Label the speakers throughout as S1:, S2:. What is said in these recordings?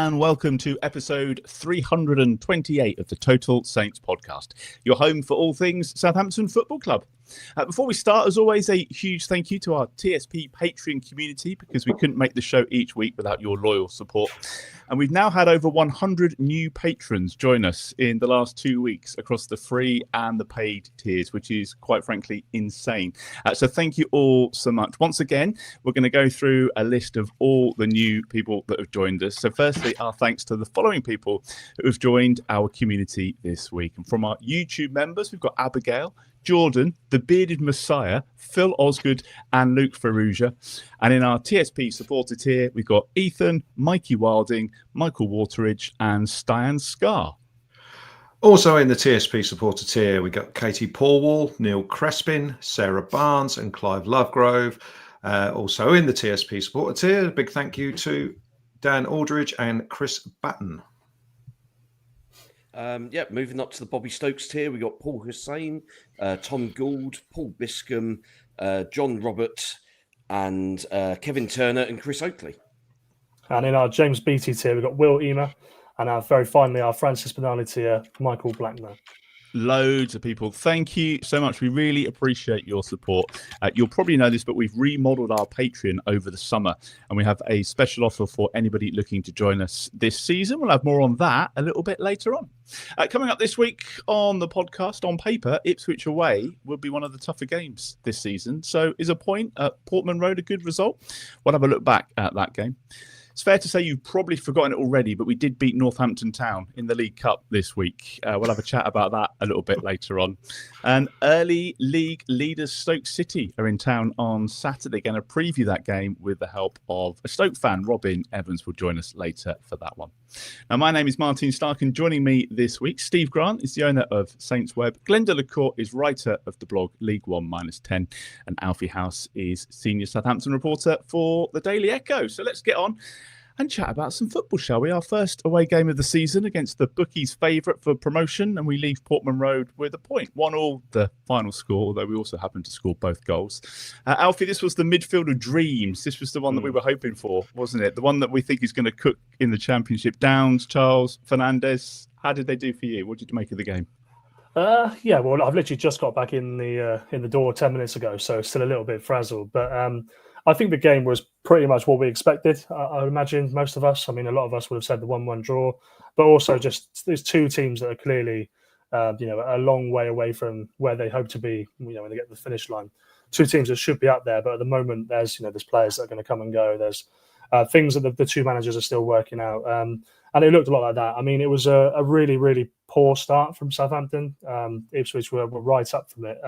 S1: and welcome to episode 328 of the Total Saints podcast, your home for all things Southampton Football Club. Before we start, as always, a huge thank you to our TSP Patreon community, because we couldn't make the show each week without your loyal support. And we've now had over 100 new patrons join us in the last 2 weeks across the free and the paid tiers, which is quite frankly insane. So thank you all so much. Once again, we're going to go through a list of all the new people that have joined us. So firstly, our thanks to the following people who have joined our community this week. And from our YouTube members, we've got Abigail, Jordan, the Bearded Messiah, Phil Osgood, and Luke Ferrugia. And in our TSP supporter tier, we've got Ethan, Mikey Wilding, Michael Wateridge, and Stian Scar.
S2: Also in the TSP supporter tier, we got Katie Paulwall, Neil Crespin, Sarah Barnes, and Clive Lovegrove. Also in the TSP supporter tier, a big thank you to Dan Aldridge and Chris Batten.
S3: Moving up to the Bobby Stokes tier, we got Paul Hussain, Tom Gould, Paul Biscombe, John Robert, and Kevin Turner and Chris Oakley.
S4: And in our James Beattie tier, we've got Will Emer, and very finally, our Francis Benali tier, Michael Blackmer.
S1: Loads of people. Thank you so much. We really appreciate your support. You'll probably know this, but we've remodeled our Patreon over the summer, and we have a special offer for anybody looking to join us this season. We'll have more on that a little bit later on. Coming up this week on the podcast, on paper, Ipswich away will be one of the tougher games this season. So is a point at Portman Road a good result? We'll have a look back at that game. It's fair to say you've probably forgotten it already, but we did beat Northampton Town in the League Cup this week. We'll have a chat about that a little bit later on. And early league leaders Stoke City are in town on Saturday. Going to preview that game with the help of a Stoke fan. Robin Evans will join us later for that one. Now, my name is Martin Stark, and joining me this week, Steve Grant is the owner of Saints Web. Glenn Delacourt is writer of the blog League One -10, and Alfie House is senior Southampton reporter for the Daily Echo. So let's get on and chat about some football, shall we? Our first away game of the season against the bookies' favourite for promotion, and we leave Portman Road with a point. 1-1 the final score, although we also happened to score both goals. Alfie, this was the midfield of dreams. This was the one that we were hoping for, wasn't it? The one that we think is going to cook in the Championship. Downs, Charles, Fernandez. How did they do for you? What did you make of the game?
S4: Well, I've literally just got back in the door 10 minutes ago, so still a little bit frazzled. But I think the game was pretty much what we expected. I imagine most of us. I mean, a lot of us would have said the 1-1 draw, but also just there's two teams that are clearly, a long way away from where they hope to be. When they get to the finish line, two teams that should be up there, but at the moment there's players that are going to come and go. There's things that the two managers are still working out, and it looked a lot like that. I mean, it was a really, really poor start from Southampton. Ipswich were right up from it,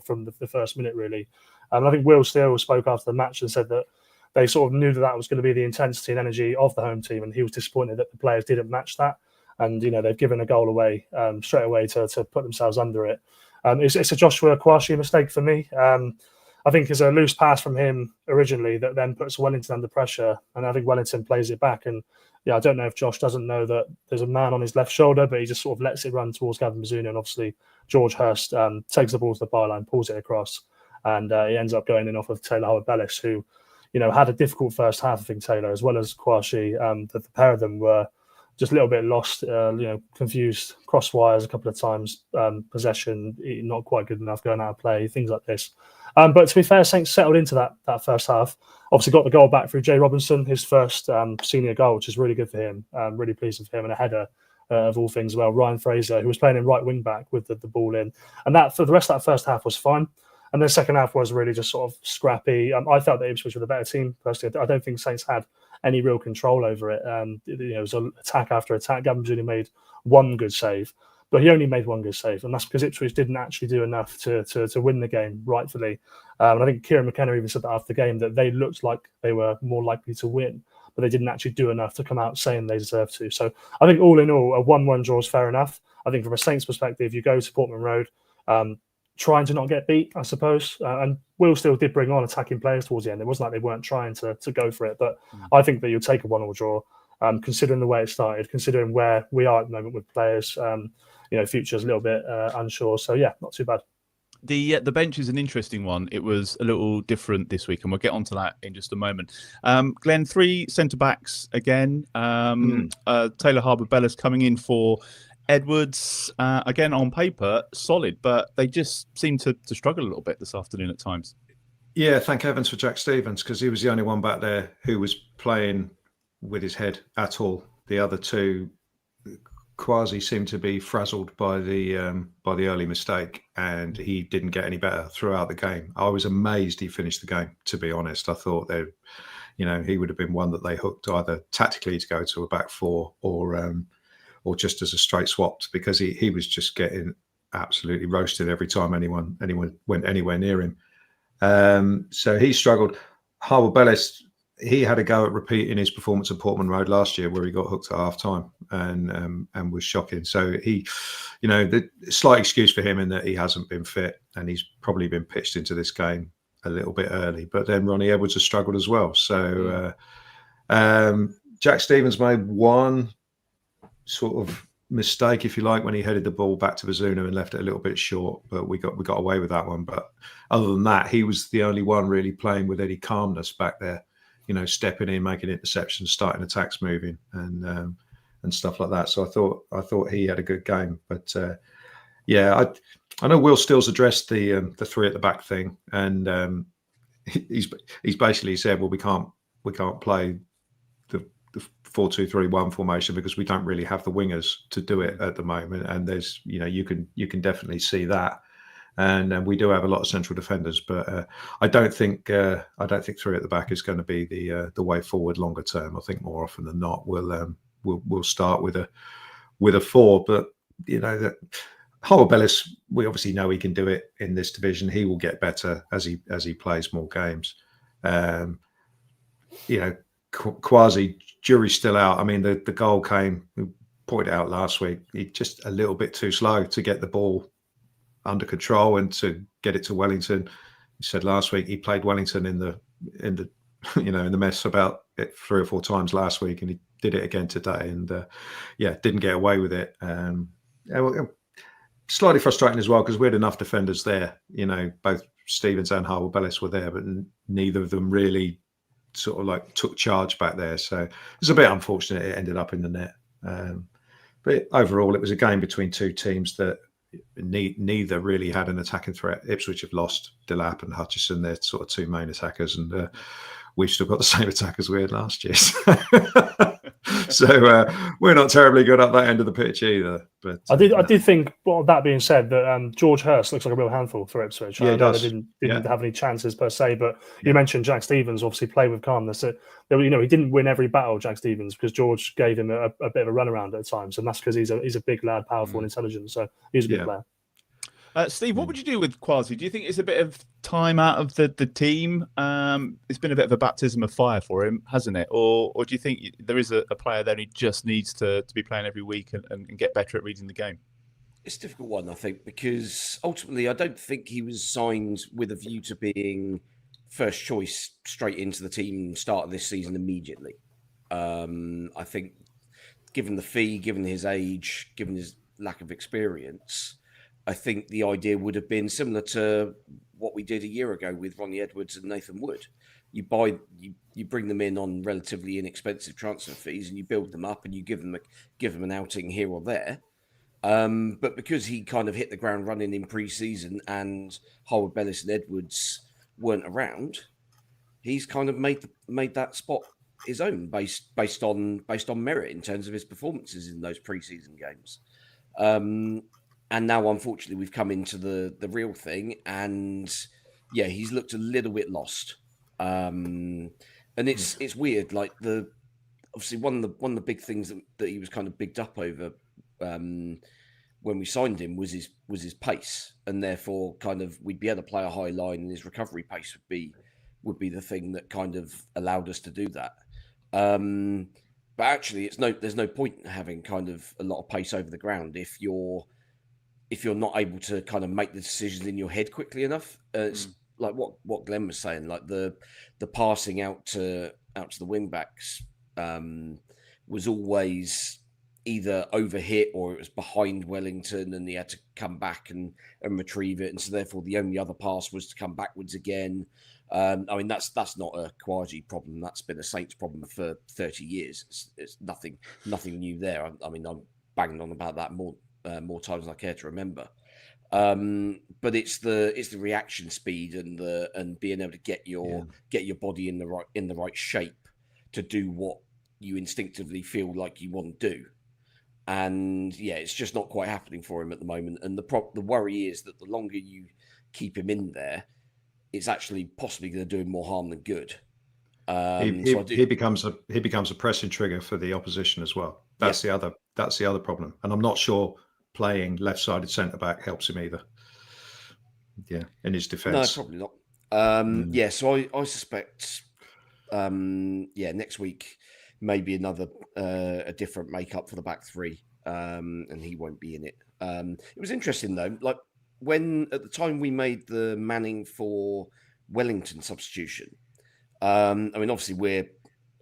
S4: from the first minute, really. And I think Will Steele spoke after the match and said that they sort of knew that was going to be the intensity and energy of the home team, and he was disappointed that the players didn't match that. And they've given a goal away straight away to put themselves under it. It's a Joshua Kwashi mistake for me. I think it's a loose pass from him originally that then puts Wellington under pressure, and I think Wellington plays it back. And I don't know if Josh doesn't know that there's a man on his left shoulder, but he just sort of lets it run towards Gavin Bazunu, and obviously George Hurst takes the ball to the byline, pulls it across, and he ends up going in off of Taylor Harwood-Bellis, who had a difficult first half. I think Taylor as well as Kwashi, the pair of them were just a little bit lost, confused, cross wires a couple of times, possession not quite good enough, going out of play, things like this. But to be fair, Saints settled into that first half. Obviously got the goal back through Jay Robinson, his first senior goal, which is really good for him. Really pleased with him, and a header of all things. Well, Ryan Fraser, who was playing in right wing back with the ball in, and that for the rest of that first half was fine. And the second half was really just sort of scrappy. I felt that Ipswich were the better team personally. I don't think Saints had any real control over it. It was attack after attack. Gavin Bazunu made one good save, but he only made one good save, and that's because Ipswich didn't actually do enough to win the game rightfully. And I think Kieran McKenna even said that after the game, that they looked like they were more likely to win, but they didn't actually do enough to come out saying they deserved to. So I think all in all, a 1-1 draw is fair enough. I think from a Saints perspective, you go to Portman Road, trying to not get beat, I suppose. And Will still did bring on attacking players towards the end. It wasn't like they weren't trying to go for it, but I think that you'll take a 1-1 draw, considering the way it started, considering where we are at the moment with players. Future's a little bit unsure. So, yeah, not too bad.
S1: The bench is an interesting one. It was a little different this week, and we'll get onto that in just a moment. Glenn, 3 centre backs again. Taylor Harwood-Bellis coming in for Edwards. Again, on paper, solid, but they just seem to struggle a little bit this afternoon at times.
S2: Yeah, thank heavens for Jack Stevens, because he was the only one back there who was playing with his head at all. The other two quasi seemed to be frazzled by the early mistake, and he didn't get any better throughout the game. I was amazed he finished the game, to be honest. I thought that, he would have been one that they hooked either tactically to go to a back 4 or just as a straight swap, because he was just getting absolutely roasted every time anyone went anywhere near him. So he struggled. Harwood-Bellis, he had a go at repeating his performance at Portman Road last year, where he got hooked at half time and was shocking. So he, the slight excuse for him in that he hasn't been fit, and he's probably been pitched into this game a little bit early. But then Ronnie Edwards has struggled as well. So Jack Stevens made one sort of mistake, if you like, when he headed the ball back to Bazunu and left it a little bit short, but we got away with that one. But other than that, he was the only one really playing with any calmness back there, stepping in, making interceptions, starting attacks moving, and stuff like that. So I thought he had a good game. But I know Will Stills addressed the 3 at the back thing, and he's basically said, well, we can't play the 4-2-3-1 formation because we don't really have the wingers to do it at the moment. And there's, you can definitely see that. And we do have a lot of central defenders, but I don't think 3 at the back is going to be the way forward longer term. I think more often than not we'll start with a 4. But that Harwood-Bellis, we obviously know he can do it in this division. He will get better as he plays more games. Quasi, jury's still out. I mean, the goal came, we pointed out last week, he's just a little bit too slow to get the ball under control and to get it to Wellington. He said last week he played Wellington in the mess about it 3 or 4 times last week, and he did it again today, and didn't get away with it. Slightly frustrating as well, because we had enough defenders there. Both Stevens and Harwood-Bellis were there, but neither of them really sort of like took charge back there. So it's a bit unfortunate it ended up in the net. But overall, it was a game between 2 teams that neither really had an attacking threat. Ipswich have lost Delap and Hutchison. They're sort of 2 main attackers, and we've still got the same attackers we had last year. So we're not terribly good at that end of the pitch either. But I
S4: did think, well, that being said, that George Hurst looks like a real handful for Ipswich.
S2: Yeah, he does.
S4: They didn't have any chances per se, but you mentioned Jack Stevens obviously played with calmness. He didn't win every battle, Jack Stevens, because George gave him a bit of a runaround at times, and that's because he's a big lad, powerful and intelligent. So he's a good player.
S1: Steve, what would you do with Quasi? Do you think it's a bit of time out of the team? It's been a bit of a baptism of fire for him, hasn't it? Or do you think there is a player there who just needs to be playing every week and get better at reading the game?
S3: It's a difficult one, I think, because ultimately I don't think he was signed with a view to being first choice straight into the team start of this season immediately. I think given the fee, given his age, given his lack of experience, I think the idea would have been similar to what we did a year ago with Ronnie Edwards and Nathan Wood. You bring them in on relatively inexpensive transfer fees, and you build them up, and you give them an outing here or there. But because he kind of hit the ground running in pre-season, and Harwood-Bellis and Edwards weren't around, he's kind of made that spot his own based on merit in terms of his performances in those pre-season games. And now, unfortunately, we've come into the real thing, and he's looked a little bit lost. And it's weird. Like obviously one of the big things that he was kind of bigged up over when we signed him was his pace, and therefore kind of we'd be able to play a high line, and his recovery pace would be the thing that kind of allowed us to do that. But actually, there's no point in having kind of a lot of pace over the ground if you're not able to kind of make the decisions in your head quickly enough. It's like what Glenn was saying, like the passing out to the wing backs was always either overhit or it was behind Wellington and he had to come back and retrieve it. And so therefore the only other pass was to come backwards again. I mean, that's not a Kouaji problem. That's been a Saints problem for 30 years. It's nothing new there. I mean, I'm banging on about that more times than I care to remember. But it's the reaction speed and being able to get your body in the right shape to do what you instinctively feel like you want to do. And yeah, it's just not quite happening for him at the moment. And the worry is that the longer you keep him in there, it's actually possibly going to do him more harm than good.
S2: He becomes a pressing trigger for the opposition as well. That's the other problem. And I'm not sure playing left-sided centre back helps him either. Yeah, in his defence.
S3: No, probably not. Yeah, so I suspect. Next week maybe another a different makeup for the back three, and he won't be in it. It was interesting though, like when at the time we made the Manning for Wellington substitution. I mean, obviously we're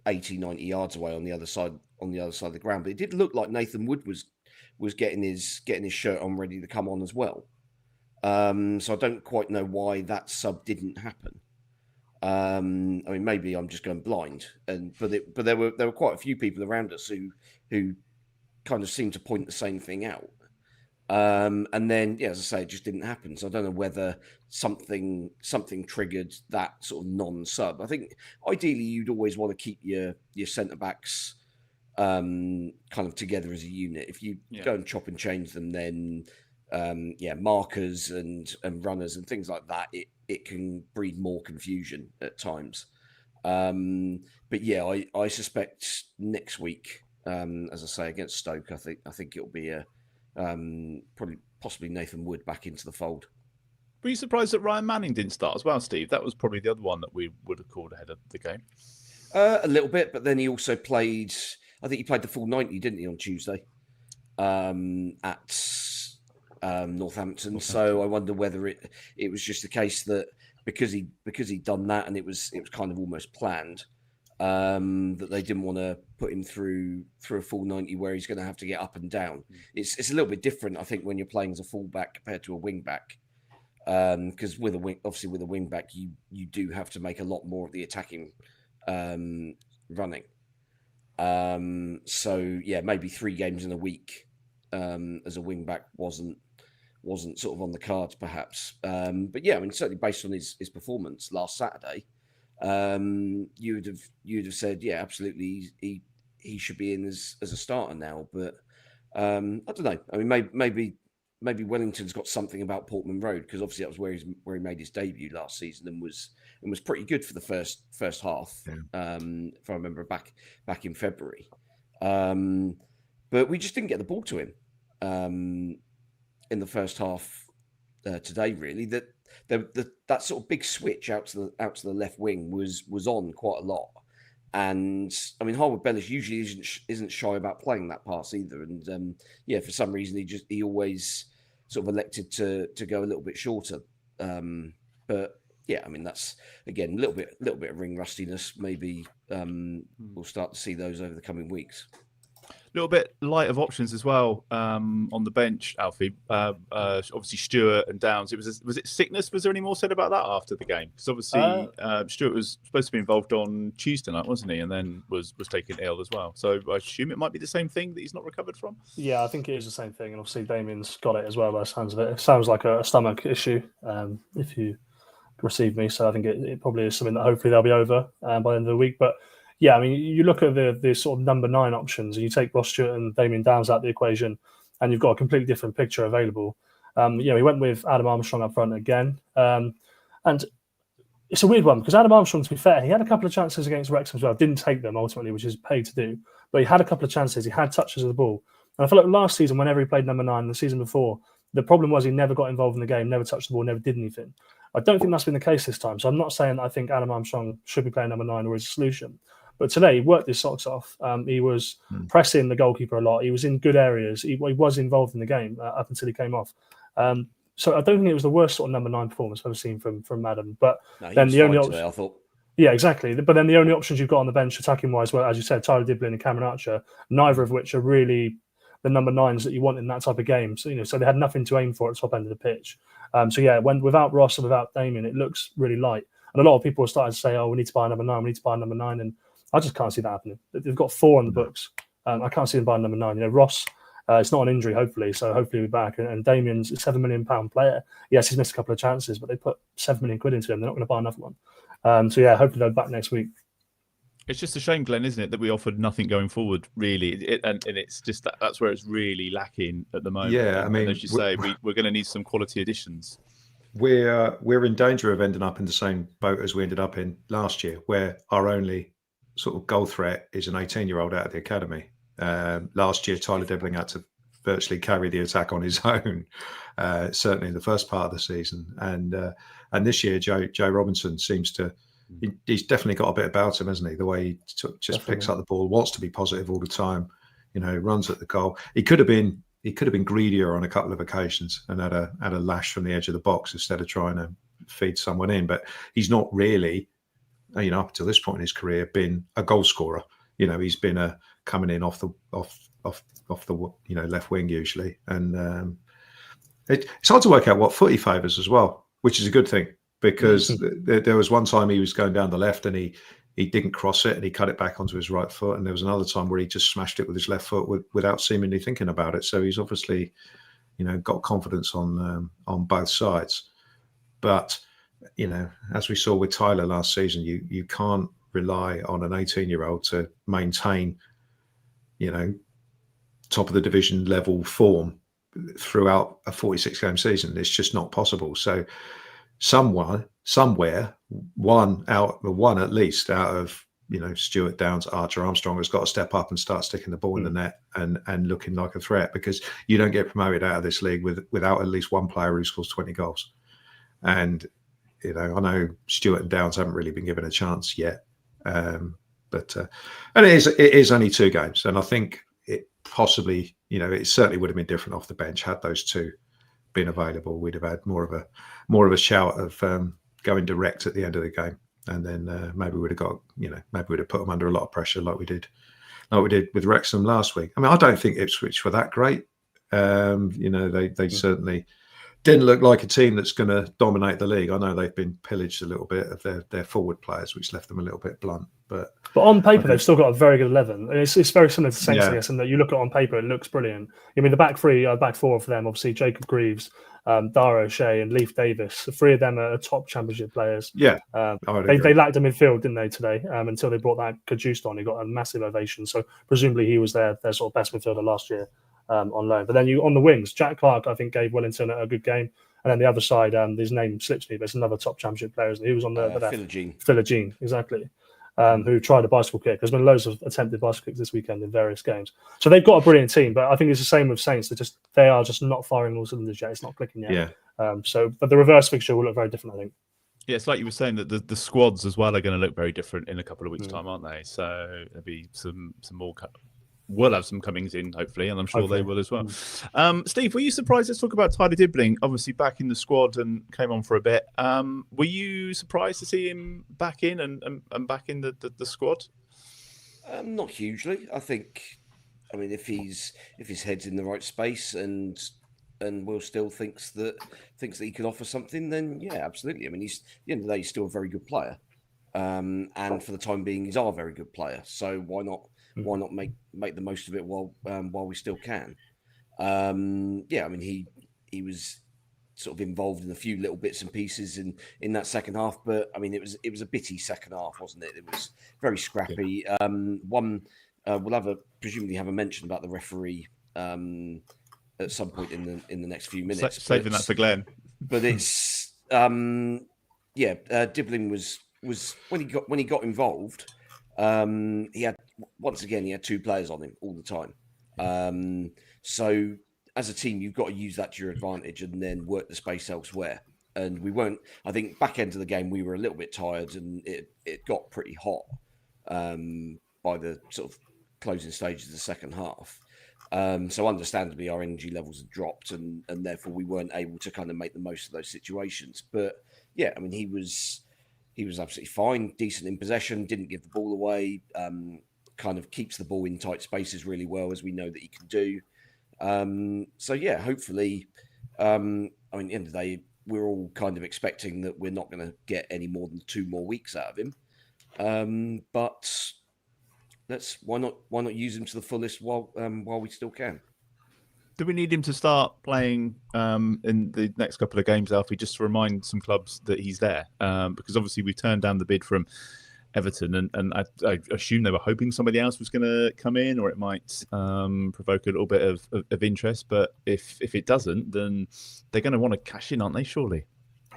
S3: 80, 90 yards away on the other side of the ground, but it did look like Nathan Wood was getting his shirt on, ready to come on as well. So I don't quite know why that sub didn't happen. I mean, maybe I'm just going blind, but there were quite a few people around us who kind of seemed to point the same thing out. And then, yeah, as I say, it just didn't happen. So I don't know whether something triggered that sort of non-sub. I think ideally you'd always want to keep your centre backs kind of together as a unit. If you go and chop and change them, then markers and runners and things like that, it can breed more confusion at times. But yeah, I suspect next week, as I say, against Stoke, I think it'll be possibly Nathan Wood back into the fold.
S1: Were you surprised that Ryan Manning didn't start as well, Steve? That was probably the other one that we would have called ahead of the game.
S3: A little bit, but then he also played. I think he played the full 90, didn't he, on Tuesday at Northampton. So I wonder whether it was just a case that because he'd done that and it was kind of almost planned, that they didn't want to put him through a full 90 where he's going to have to get up and down. It's a little bit different, I think, when you're playing as a fullback compared to a wing back, because with a wing back you do have to make a lot more of the attacking running. So yeah, maybe 3 games in a week as a wing back wasn't sort of on the cards, perhaps. But yeah, I mean, certainly based on his performance last Saturday, you'd have said, yeah, absolutely, he should be in as a starter now. But I don't know. I mean, maybe Wellington's got something about Portman Road, because obviously that was where he made his debut last season and was pretty good for the first half. Yeah. If I remember back in February, but we just didn't get the ball to him in the first half today. Really, that sort of big switch out to the left wing was on quite a lot. And I mean, Harwood-Bellis usually isn't shy about playing that pass either. And for some reason he always sort of elected to go a little bit shorter. But yeah, I mean, that's again a little bit of ring rustiness. Maybe we'll start to see those over the coming weeks.
S1: A little bit light of options as well on the bench, Alfie. Obviously, Stewart and Downs. Was it sickness? Was there any more said about that after the game? Because obviously, Stewart was supposed to be involved on Tuesday night, wasn't he? And then was taken ill as well. So I assume it might be the same thing that he's not recovered from.
S4: Yeah, I think it is the same thing. And obviously, Damien's got it as well. By the sounds of it, it sounds like a stomach issue. If you receive me, so I think it probably is something that hopefully they'll be over by the end of the week. But yeah, I mean, you look at the sort of number 9 options, and you take Ross Stewart and Damien Downs out of the equation, and you've got a completely different picture available. He went with Adam Armstrong up front again, and it's a weird one because Adam Armstrong, to be fair, he had a couple of chances against Wrexham as well. Didn't take them ultimately, which is paid to do, but he had a couple of chances. He had touches of the ball, and I feel like last season, whenever he played number 9, the season before, the problem was he never got involved in the game, never touched the ball, never did anything. I don't think that's been the case this time. So I'm not saying I think Adam Armstrong should be playing number 9 or is a solution. But today, he worked his socks off. He was pressing the goalkeeper a lot. He was in good areas. He was involved in the game up until he came off. So I don't think it was the worst sort of number 9 performance I've ever seen from Adam. But then the only option,
S3: I thought.
S4: Yeah, exactly. But then the only options you've got on the bench attacking wise, well, as you said, Tyler Diblin and Cameron Archer, neither of which are really the number 9s that you want in that type of game. So, so they had nothing to aim for at the top end of the pitch. So yeah, when without Ross and without Damien, it looks really light. And a lot of people are starting to say, "Oh, we need to buy a number 9. We need to buy a number 9." And I just can't see that happening. They've got 4 on the books. I can't see them buying number 9. Ross, it's not an injury, hopefully. So hopefully he'll be back. And Damien's a £7 million player. Yes, he's missed a couple of chances, but they put £7 million into him. They're not going to buy another one. So yeah, hopefully they're back next week.
S1: It's just a shame, Glenn, isn't it, that we offered nothing going forward, really, and it's just that's where it's really lacking at the moment.
S2: Yeah, I mean,
S1: and as you say, we're going to need some quality additions.
S2: We're in danger of ending up in the same boat as we ended up in last year, where our only sort of goal threat is an 18-year-old out of the academy. Last year, Tyler Dibbling had to virtually carry the attack on his own, certainly in the first part of the season, and this year, Joe Robinson seems to. He's definitely got a bit about him, hasn't he? The way he just picks up the ball, wants to be positive all the time, runs at the goal. He could have been greedier on a couple of occasions and had a lash from the edge of the box instead of trying to feed someone in. But he's not really, up to this point in his career, been a goal scorer. He's been coming in off the left wing usually, and it's hard to work out what foot he favours as well, which is a good thing. Because there was one time he was going down the left and he didn't cross it and he cut it back onto his right foot. And there was another time where he just smashed it with his left foot without seemingly thinking about it. So he's obviously, got confidence on both sides. But, as we saw with Tyler last season, you can't rely on an 18-year-old to maintain, top of the division level form throughout a 46-game season. It's just not possible. So somewhere, one at least out of Stewart, Downs, Archer, Armstrong has got to step up and start sticking the ball in the net and looking like a threat, because you don't get promoted out of this league without at least one player who scores 20 goals. And I know Stewart and Downs haven't really been given a chance yet, but and it is only 2 games, and I think it possibly it certainly would have been different off the bench had those 2 been available. We'd have had more of a shout of going direct at the end of the game, and then maybe we'd have got maybe we'd have put them under a lot of pressure like we did with Wrexham last week. I mean, I don't think Ipswich were that great. They certainly didn't look like a team that's going to dominate the league. I know they've been pillaged a little bit of their forward players, which left them a little bit blunt. But
S4: on paper, they've still got a very good 11. It's very similar to Saints, I guess, in that you look at it on paper, it looks brilliant. I mean, the back 4 for them, obviously, Jacob Greaves, Dara O'Shea and Leif Davis. The 3 of them are top championship players.
S2: Yeah.
S4: They lacked a midfield, didn't they, today, until they brought that Kajust on. He got a massive ovation. So presumably he was their sort of best midfielder last year on loan. But then on the wings, Jack Clark, I think, gave Wellington a good game. And then the other side, his name slips me, but it's another top championship player. He was on the left. Philogene, exactly. Who tried a bicycle kick. There's been loads of attempted bicycle kicks this weekend in various games. So they've got a brilliant team, but I think it's the same with Saints. They are just not firing all cylinders yet. It's not clicking yet.
S2: Yeah.
S4: But the reverse fixture will look very different, I think.
S1: Yeah, it's like you were saying that the squads as well are going to look very different in a couple of weeks' time, aren't they? So there'll be some more. We'll have some comings in, hopefully, and I'm sure they will as well. Steve, were you surprised? Let's talk about Tyler Dibbling, obviously back in the squad and came on for a bit. Were you surprised to see him back in and back in the squad?
S3: Not hugely. I mean, if his head's in the right space and Will still thinks that he could offer something, then yeah, absolutely. I mean, at the end of the day, he's still a very good player, and for the time being, he's our very good player. So why not make the most of it while we still can? I mean, he was sort of involved in a few little bits and pieces in that second half, but I mean, it was a bitty second half, wasn't it? It was very scrappy. We'll presumably have a mention about the referee at some point in the next few minutes.
S2: Saving that for Glenn.
S3: But it's Dibbling was when he got involved. He had 2 players on him all the time. So as a team, you've got to use that to your advantage and then work the space elsewhere. And we weren't. I think back end of the game, we were a little bit tired, and it got pretty hot by the sort of closing stages of the second half. So understandably, our energy levels had dropped, and therefore we weren't able to kind of make the most of those situations. But yeah, I mean, he was absolutely fine, decent in possession, didn't give the ball away, kind of keeps the ball in tight spaces really well, as we know that he can do. So yeah, hopefully, I mean, at the end of the day, we're all kind of expecting that we're not going to get any more than 2 more weeks out of him. But why not use him to the fullest while we still can.
S1: Do we need him to start playing in the next couple of games, Alfie, just to remind some clubs that he's there? Because obviously we turned down the bid from Everton, and I assume they were hoping somebody else was going to come in, or it might provoke a little bit of interest. But if it doesn't, then they're going to want to cash in, aren't they? Surely.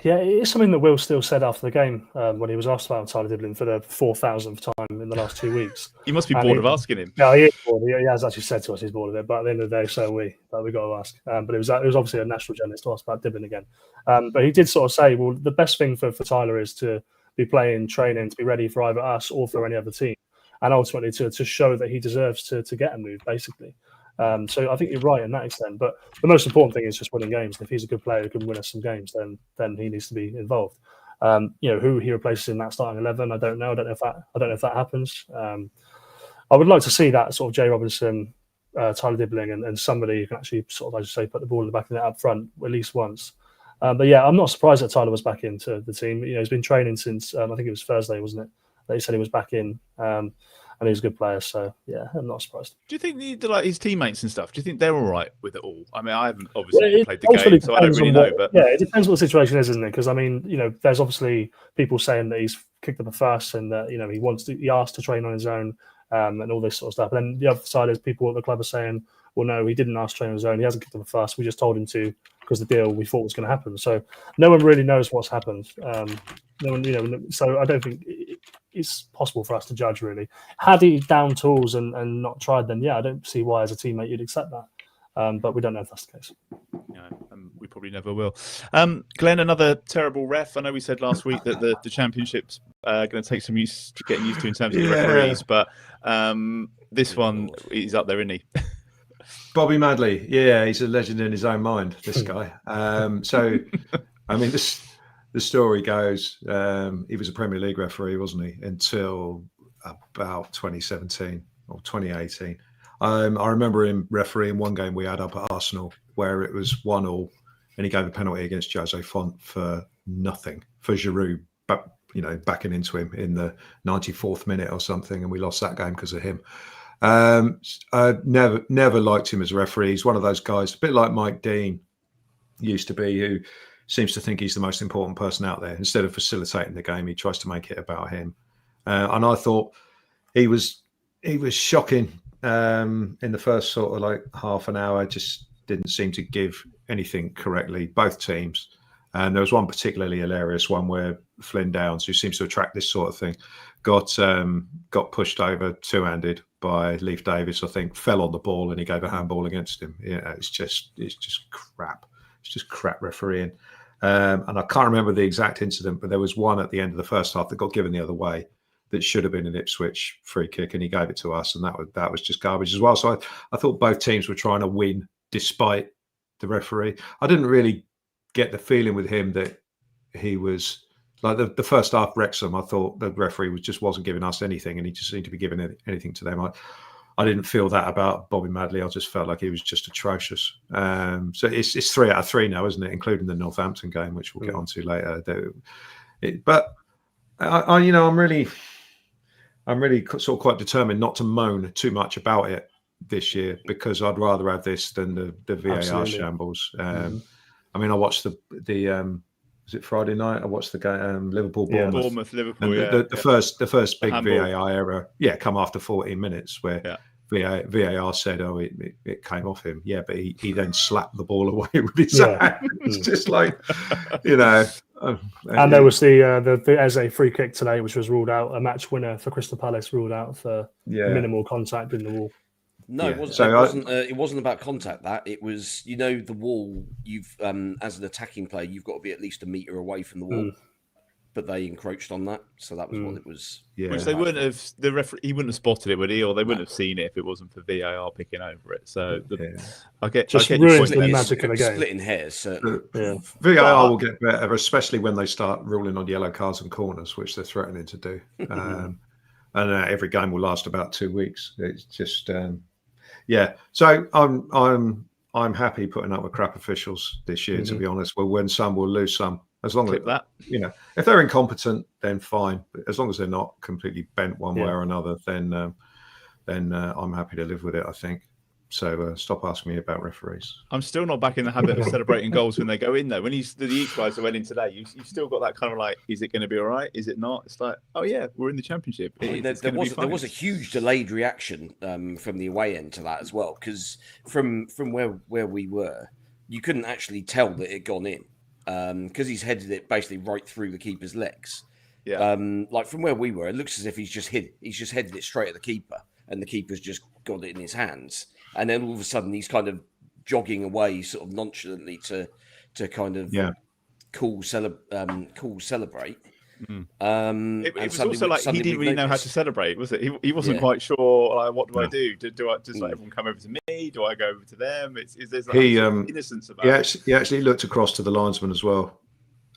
S4: Yeah, it is something that Will still said after the game when he was asked about Tyler Diblin for the 4,000th time in the last 2 weeks.
S1: He must be bored of asking him.
S4: Yeah, he is bored. He has actually said to us he's bored of it, but at the end of the day, so are we. But we got to ask. But it was obviously a national journalist to ask about Diblin again. But he did sort of say, well, the best thing for Tyler is to be playing, training, to be ready for either us or for any other team, and ultimately to show that he deserves to get a move, basically. So I think you're right in that extent. But the most important thing is just winning games. And if he's a good player who can win us some games, then he needs to be involved. Who he replaces in that starting 11, I don't know. I don't know if that happens. I would like to see that sort of Jay Robinson, Tyler Dibbling, and somebody who can actually sort of, as you say, put the ball in the back of the net up front at least once. But yeah, I'm not surprised that Tyler was back into the team. He's been training since I think it was Thursday, wasn't it? That he said he was back in, and he's a good player. So yeah, I'm not surprised.
S1: Do you think like his teammates and stuff? Do you think they're all right with it all? I mean, I haven't obviously played the game, so I don't really know. But
S4: yeah, it depends what the situation is, isn't it? Because I mean, there's obviously people saying that he's kicked up a fuss and that he asked to train on his own. And all this sort of stuff. And then the other side is people at the club are saying, well, no, he didn't ask to train on his own. He hasn't kicked up a fuss. We just told him to because the deal we thought was going to happen. So no one really knows what's happened. No one, so I don't think it's possible for us to judge, really. Had he down tools and not tried, then yeah, I don't see why as a teammate you'd accept that. But we don't know if that's the case.
S1: We probably never will. Glenn, another terrible ref. I know we said last week that the championship's going to take some getting used to in terms of the referees, but this one, he's up there, isn't he?
S2: Bobby Madley, yeah, he's a legend in his own mind, this guy. So, I mean, the story goes, he was a Premier League referee, wasn't he, until about 2017 or 2018. I remember him refereeing one game we had up at Arsenal where it was 1-1, and he gave a penalty against Jose Font for nothing, for Giroud, backing into him in the 94th minute or something, and we lost that game because of him. I never liked him as a referee. He's one of those guys, a bit like Mike Dean used to be, who seems to think he's the most important person out there. Instead of facilitating the game, he tries to make it about him. And I thought he was shocking in the first sort of like half an hour. Just didn't seem to give anything correctly, both teams. And there was one particularly hilarious one where Flynn Downs, who seems to attract this sort of thing, got pushed over two-handed by Leif Davis, I think, fell on the ball, and he gave a handball against him. It's just crap. It's just crap refereeing. And I can't remember the exact incident, but there was one at the end of the first half that got given the other way that should have been an Ipswich free kick, and he gave it to us, and that was just garbage as well. So I thought both teams were trying to win despite the referee. I didn't really get the feeling with him that he was like the first half Wrexham. I thought the referee just wasn't giving us anything, and he just seemed to be giving anything to them. I didn't feel that about Bobby Madley. I just felt like he was just atrocious. So it's 3 out of 3 now, isn't it? Including the Northampton game, which we'll get onto later. But I'm really sort of quite determined not to moan too much about it this year, because I'd rather have this than the VAR
S4: Absolutely.
S2: Shambles. I mean, I watched the was it Friday night? I watched the game Liverpool Bournemouth.
S1: Liverpool.
S2: The first big VAR error, come after 14 minutes, where VAR said, "Oh, it came off him." Yeah, but he then slapped the ball away with his hand. It's just like,
S4: And there was the Eze free kick today, which was ruled out, a match winner for Crystal Palace, ruled out for minimal contact in the wall.
S3: No, it wasn't. It wasn't about contact. That it was, the wall. You've as an attacking player, you've got to be at least a metre away from the wall. But they encroached on that, so that was what it was. Yeah,
S1: which they wouldn't have. The referee, he wouldn't have spotted it, would he? Or they wouldn't have seen it if it wasn't for VAR picking over it. So I get
S4: ruins the magic of the game.
S3: Splitting hairs. Certainly.
S2: VAR will get better, especially when they start ruling on yellow cards and corners, which they're threatening to do. And every game will last about 2 weeks. It's just. So I'm I'm happy putting up with crap officials this year. To be honest, we'll win some, we'll lose some. As long as
S1: that,
S2: if they're incompetent, then fine. But as long as they're not completely bent one way or another, then I'm happy to live with it, I think. So stop asking me about referees.
S1: I'm still not back in the habit of celebrating goals when they go in, though. When the equaliser went in today, you've still got that kind of like, is it going to be all right? Is it not? It's like, oh yeah, we're in the Championship.
S3: There was a huge delayed reaction from the away end to that as well, because from where we were, you couldn't actually tell that it had gone in because he's headed it basically right through the keeper's legs.
S1: Yeah.
S3: Like from where we were, it looks as if he's just headed it straight at the keeper, and the keeper's just got it in his hands. And then all of a sudden, he's kind of jogging away, sort of nonchalantly to kind of cool celebrate.
S1: It was also like he didn't really know how to celebrate, was it? He wasn't quite sure. Like, what do I do? Do I just let everyone come over to me? Do I go over to them? There's like innocence about it.
S2: He actually looked across to the linesman as well.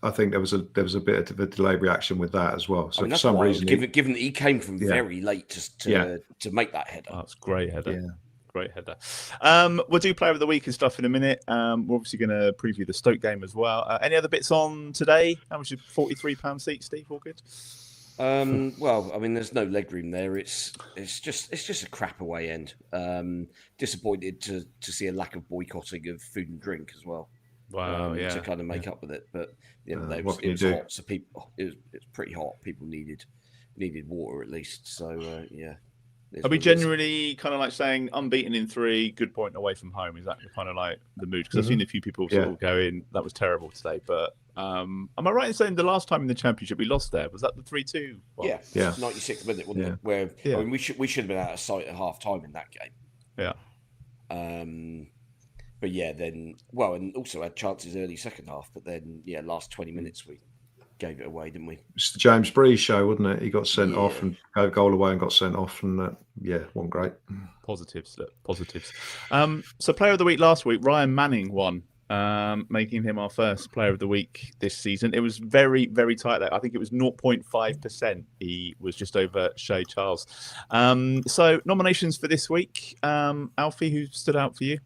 S2: I think there was a bit of a delayed reaction with that as well. So for some reason,
S3: given that he came from very late to make that header.
S1: Oh, it's a great header. Yeah. Great header. We'll do player of the week and stuff in a minute. We're obviously going to preview the Stoke game as well. Any other bits on today? How much is £43 seat, Steve? All good?
S3: Well, I mean, there's no leg room there. It's just a crap away end. Disappointed to see a lack of boycotting of food and drink as well.
S1: Wow,
S3: to kind of make up with it. But the end of the day, it was hot. So people, it was pretty hot. People needed water at least. So
S1: Are we generally kind of like saying unbeaten in 3, good point away from home? Is that kind of like the mood? Because I've seen a few people sort of going, that was terrible today. But am I right in saying the last time in the Championship we lost there? Was that the 3-2?
S3: Yeah. 96th minute, wasn't it? Where I mean, we should have been out of sight at half time in that game.
S1: Yeah.
S3: But then and also had chances early second half. But then last 20 minutes we gave it away, didn't we?
S2: It's the James Bree show, wasn't it? He got sent off and got a goal away and got sent off, and wasn't great.
S1: Positives. So player of the week last week, Ryan Manning won, making him our first player of the week this season. It was very, very tight there. I think it was 0.5%. He was just over Shay Charles. So nominations for this week. Alfie, who stood out for you?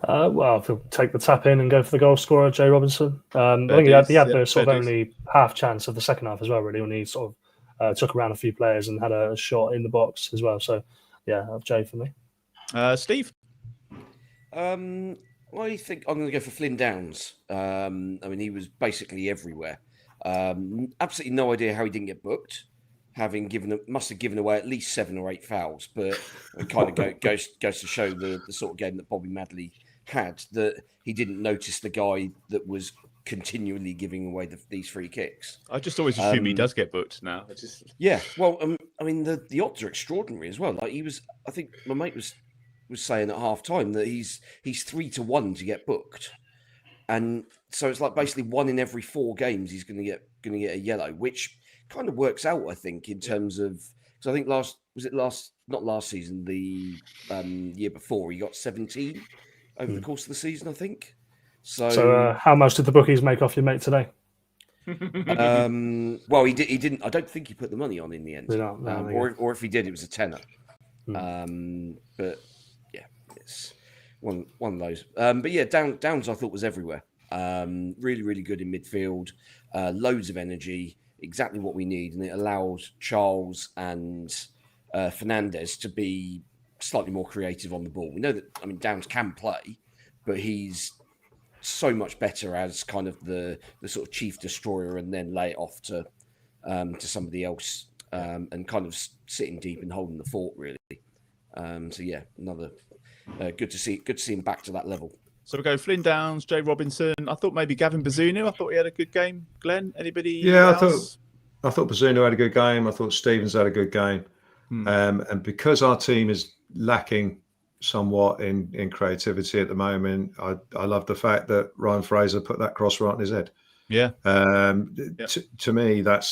S4: Well, if we'll take the tap in and go for the goal scorer, Jay Robinson. I think he had the sort of only half chance of the second half as well, really, when he sort of took around a few players and had a shot in the box as well. So, Jay for me.
S1: Steve?
S3: I think I'm going to go for Flynn Downs. I mean, he was basically everywhere. Absolutely no idea how he didn't get booked, must have given away at least 7 or 8 fouls, but it kind of goes to show the sort of game that Bobby Madley had, that he didn't notice the guy that was continually giving away these free kicks.
S1: I just always assume he does get booked now.
S3: Well, I mean, the odds are extraordinary as well. Like I think my mate was saying at half time that he's 3-1 to get booked, and so it's like basically 1 in every 4 games he's going to get a yellow, which kind of works out, I think, in terms of, because I think not last season, the year before, he got 17 over the course of the season, I think. So
S4: how much did the bookies make off your mate today?
S3: Well, he didn't. I don't think he put the money on in the end, or if he did, it was a tenner. But it's one of those. But Downs I thought was everywhere. Really, really good in midfield. Loads of energy. Exactly what we need, and it allowed Charles and Fernandez to be slightly more creative on the ball. We know that, I mean, Downs can play, but he's so much better as kind of the sort of chief destroyer, and then lay it off to somebody else, and kind of sitting deep and holding the fort, really. Another good to see him back to that level.
S1: So we go Flynn Downs, Jay Robinson. I thought maybe Gavin Bazunu. I thought he had a good game. Glenn, anybody?
S2: Yeah, else? I thought Bazunu had a good game. I thought Stevens had a good game. And because our team is lacking somewhat in creativity at the moment, I love the fact that Ryan Fraser put that cross right on his head.
S1: Yeah.
S2: To me, I've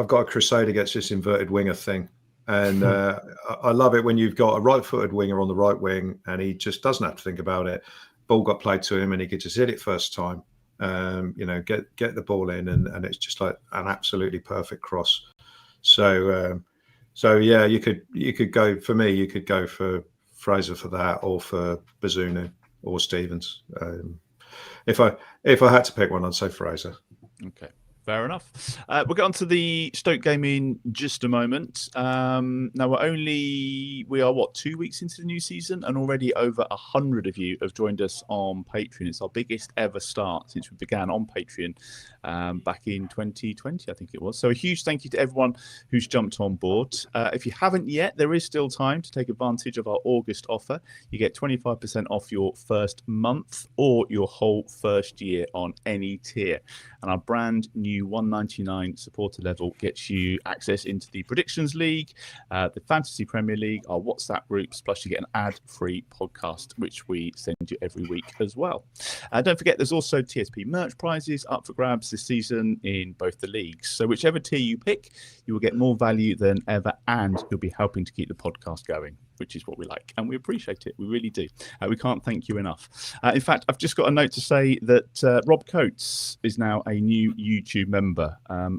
S2: got a crusade against this inverted winger thing. And I love it when you've got a right-footed winger on the right wing and he just doesn't have to think about it. Ball got played to him and he could just hit it first time. Get the ball in and it's just like an absolutely perfect cross. So you could go, for me, you could go for Fraser for that, or for Bazunu or Stevens. If I had to pick one, I'd say Fraser.
S1: Okay. Fair enough. We'll get on to the Stoke game in just a moment. Now, we are 2 weeks into the new season, and already over 100 of you have joined us on Patreon. It's our biggest ever start since we began on Patreon back in 2020, I think it was. So a huge thank you to everyone who's jumped on board. If you haven't yet, there is still time to take advantage of our August offer. You get 25% off your first month or your whole first year on any tier. And our brand new $1.99 supporter level gets you access into the Predictions League, the Fantasy Premier League, our WhatsApp groups, plus you get an ad-free podcast, which we send you every week as well. Don't forget, there's also TSP merch prizes up for grabs this season in both the leagues. So whichever tier you pick, you will get more value than ever, and you'll be helping to keep the podcast going, which is what we like, and we appreciate it. We really do. We can't thank you enough. In fact, I've just got a note to say that Rob Coates is now a new YouTube member.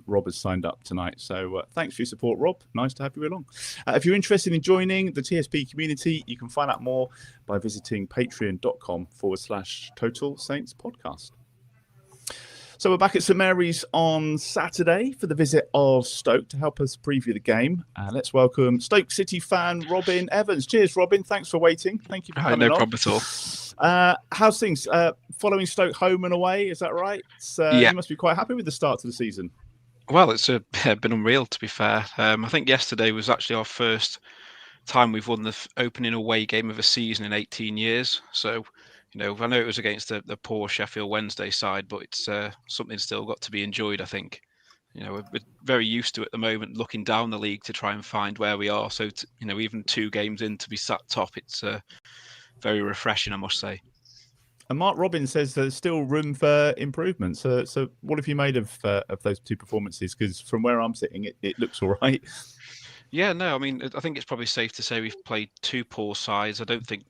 S1: Rob has signed up tonight, so thanks for your support, Rob. Nice to have you along. If you're interested in joining the TSP community, you can find out more by visiting patreon.com/Total Saints Podcast. So we're back at St Mary's on Saturday for the visit of Stoke to help us preview the game. Let's welcome Stoke City fan Robin Evans. Cheers, Robin. Thanks for waiting. Thank you for coming on.
S5: No problem at all.
S1: How's things? Following Stoke home and away, is that right?
S5: Yeah.
S1: You must be quite happy with the start to the season.
S5: Well, it's been unreal, to be fair. I think yesterday was actually our first time we've won the opening away game of a season in 18 years. So, I know it was against the poor Sheffield Wednesday side, but it's something still got to be enjoyed, I think. We're very used to at the moment looking down the league to try and find where we are. So, even 2 games in to be sat top, it's very refreshing, I must say.
S1: And Mark Robbins says there's still room for improvement. So what have you made of those 2 performances? Because from where I'm sitting, it looks all right.
S5: Yeah, no, I mean, I think it's probably safe to say we've played 2 poor sides. I think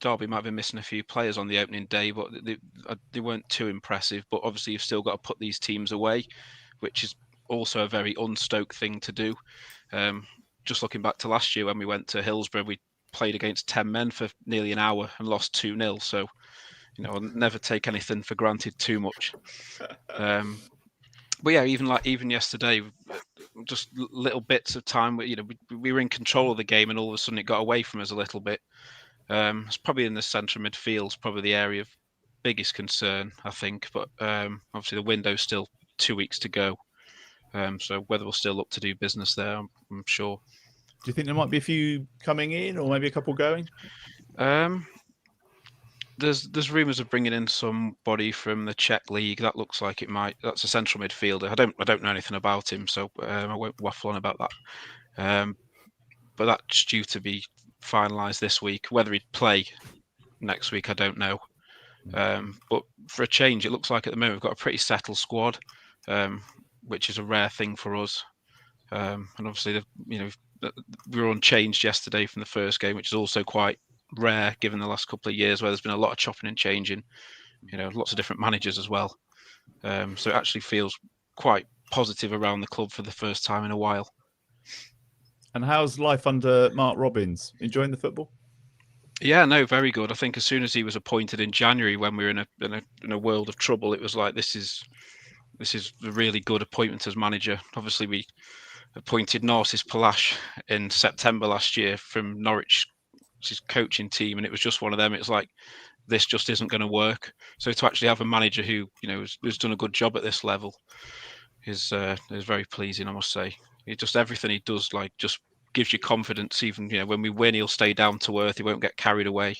S5: Derby might have been missing a few players on the opening day, but they weren't too impressive. But obviously, you've still got to put these teams away, which is also a very un-Stoke thing to do. Just looking back to last year when we went to Hillsborough, we played against 10 men for nearly an hour and lost 2-0. So, I'll never take anything for granted too much. But yeah, even yesterday, just little bits of time. We were in control of the game, and all of a sudden it got away from us a little bit. It's probably in the centre of midfield, probably the area of biggest concern, I think. But obviously the window's still 2 weeks to go, so whether we'll still look to do business there, I'm sure.
S1: Do you think there might be a few coming in, or maybe a couple going?
S5: There's rumours of bringing in somebody from the Czech league. That looks like it might. That's a central midfielder. I don't know anything about him, so I won't waffle on about that. But that's due to be finalised this week. Whether he'd play next week, I don't know. But for a change, it looks like at the moment we've got a pretty settled squad, which is a rare thing for us. And obviously, we were unchanged yesterday from the first game, which is also quite rare given the last couple of years where there's been a lot of chopping and changing, lots of different managers as well. So it actually feels quite positive around the club for the first time in a while. And
S1: how's life under Mark Robbins? Enjoying the football?
S5: Yeah, no, very good. I think as soon as he was appointed in January, when we were in a world of trouble, it was like this is a really good appointment as manager. Obviously, we appointed Narcis Palash in September last year from Norwich, his coaching team, and it was just one of them. It's like, this just isn't going to work. So to actually have a manager who has done a good job at this level is very pleasing, I must say. Everything he does just gives you confidence. Even when we win, he'll stay down to earth. He won't get carried away.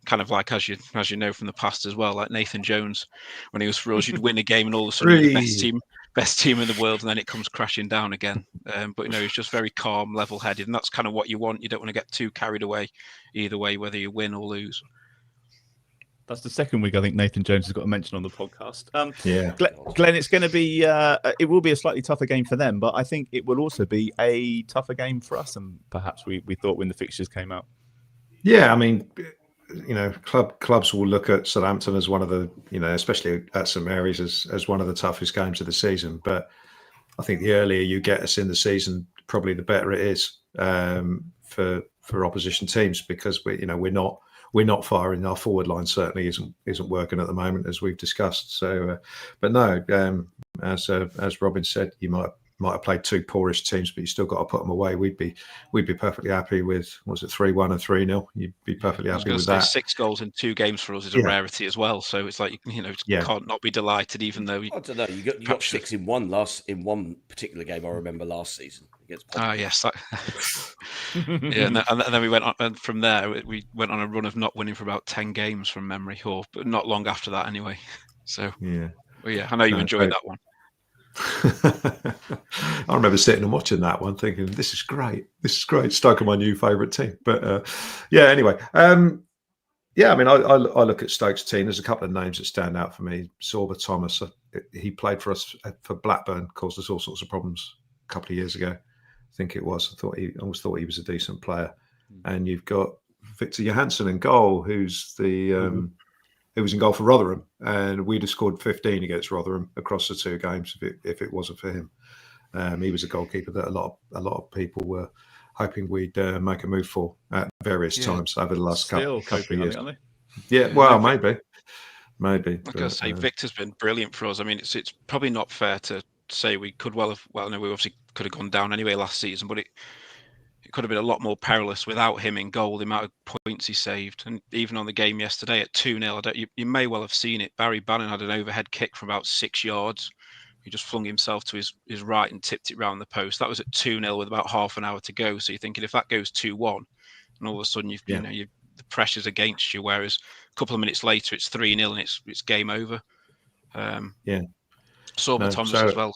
S5: Kind of like as you know from the past as well, like Nathan Jones when he was for us, you'd win a game and all of a sudden you're the best team in the world, and then it comes crashing down again. But he's just very calm, level-headed, and that's kind of what you want. You don't want to get too carried away either way, whether you win or lose.
S1: That's the second week I think Nathan Jones has got a mention on the podcast.
S2: Yeah,
S1: Glenn, it's going to be it will be a slightly tougher game for them, but I think it will also be a tougher game for us, and perhaps we thought when the fixtures came out.
S2: Yeah, I mean, clubs will look at Southampton as one of the, especially at St Mary's as one of the toughest games of the season. But I think the earlier you get us in the season, probably the better it is for opposition teams, because we're not firing. Our forward line certainly isn't working at the moment, as we've discussed. So, but no, as Robin said, you might have played two poorish teams, but you still got to put them away. We'd be perfectly happy with, was it 3-1 and 3-0? You'd be perfectly happy with that.
S5: 6 goals in 2 games for us is a rarity as well. So it's like, can't not be delighted, even though
S3: I don't know. You got 6 in one particular game. I remember last season against Portman.
S5: yes, yeah, and then we went on, and from there we went on a run of not winning for about 10 games from memory, but not long after that anyway. So I know you enjoyed that one.
S2: I remember sitting and watching that one thinking, this is great. Stoke are my new favourite team. But anyway. I mean, I look at Stoke's team. There's a couple of names that stand out for me. Sorba Thomas, he played for us for Blackburn, caused us all sorts of problems a couple of years ago. I think it was. I always thought he was a decent player. And you've got Victor Johansson in goal, who's who was in goal for Rotherham, and we'd have scored 15 against Rotherham across the 2 games if it wasn't for him. He was a goalkeeper that a lot of people were hoping we'd make a move for at various times over the last couple of years.
S1: Aren't
S2: they? Yeah, well, maybe.
S5: I was going to say, Victor's been brilliant for us. I mean, it's probably not fair to say we could we obviously could have gone down anyway last season, but it could have been a lot more perilous without him in goal, the amount of points he saved. And even on the game yesterday at 2-0, you may well have seen it. Barry Bannon had an overhead kick from about 6 yards. He just flung himself to his right and tipped it round the post. That was at 2-0 with about half an hour to go. So you're thinking, if that goes 2-1, and all of a sudden the pressure's against you, whereas a couple of minutes later it's 3-0 and it's game over. Sorba Thomas as well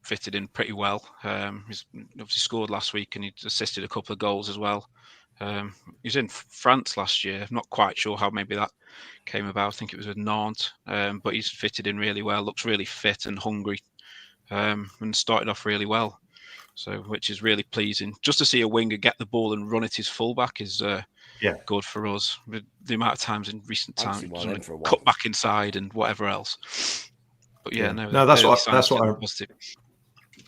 S5: fitted in pretty well. He's obviously scored last week and he assisted a couple of goals as well. He was in France last year. I'm not quite sure how maybe that came about. I think it was with Nantes, but he's fitted in really well. Looks really fit and hungry, and started off really well. So, which is really pleasing. Just to see a winger get the ball and run at his fullback is good for us. With the amount of times in recent times, cut back inside and whatever else. But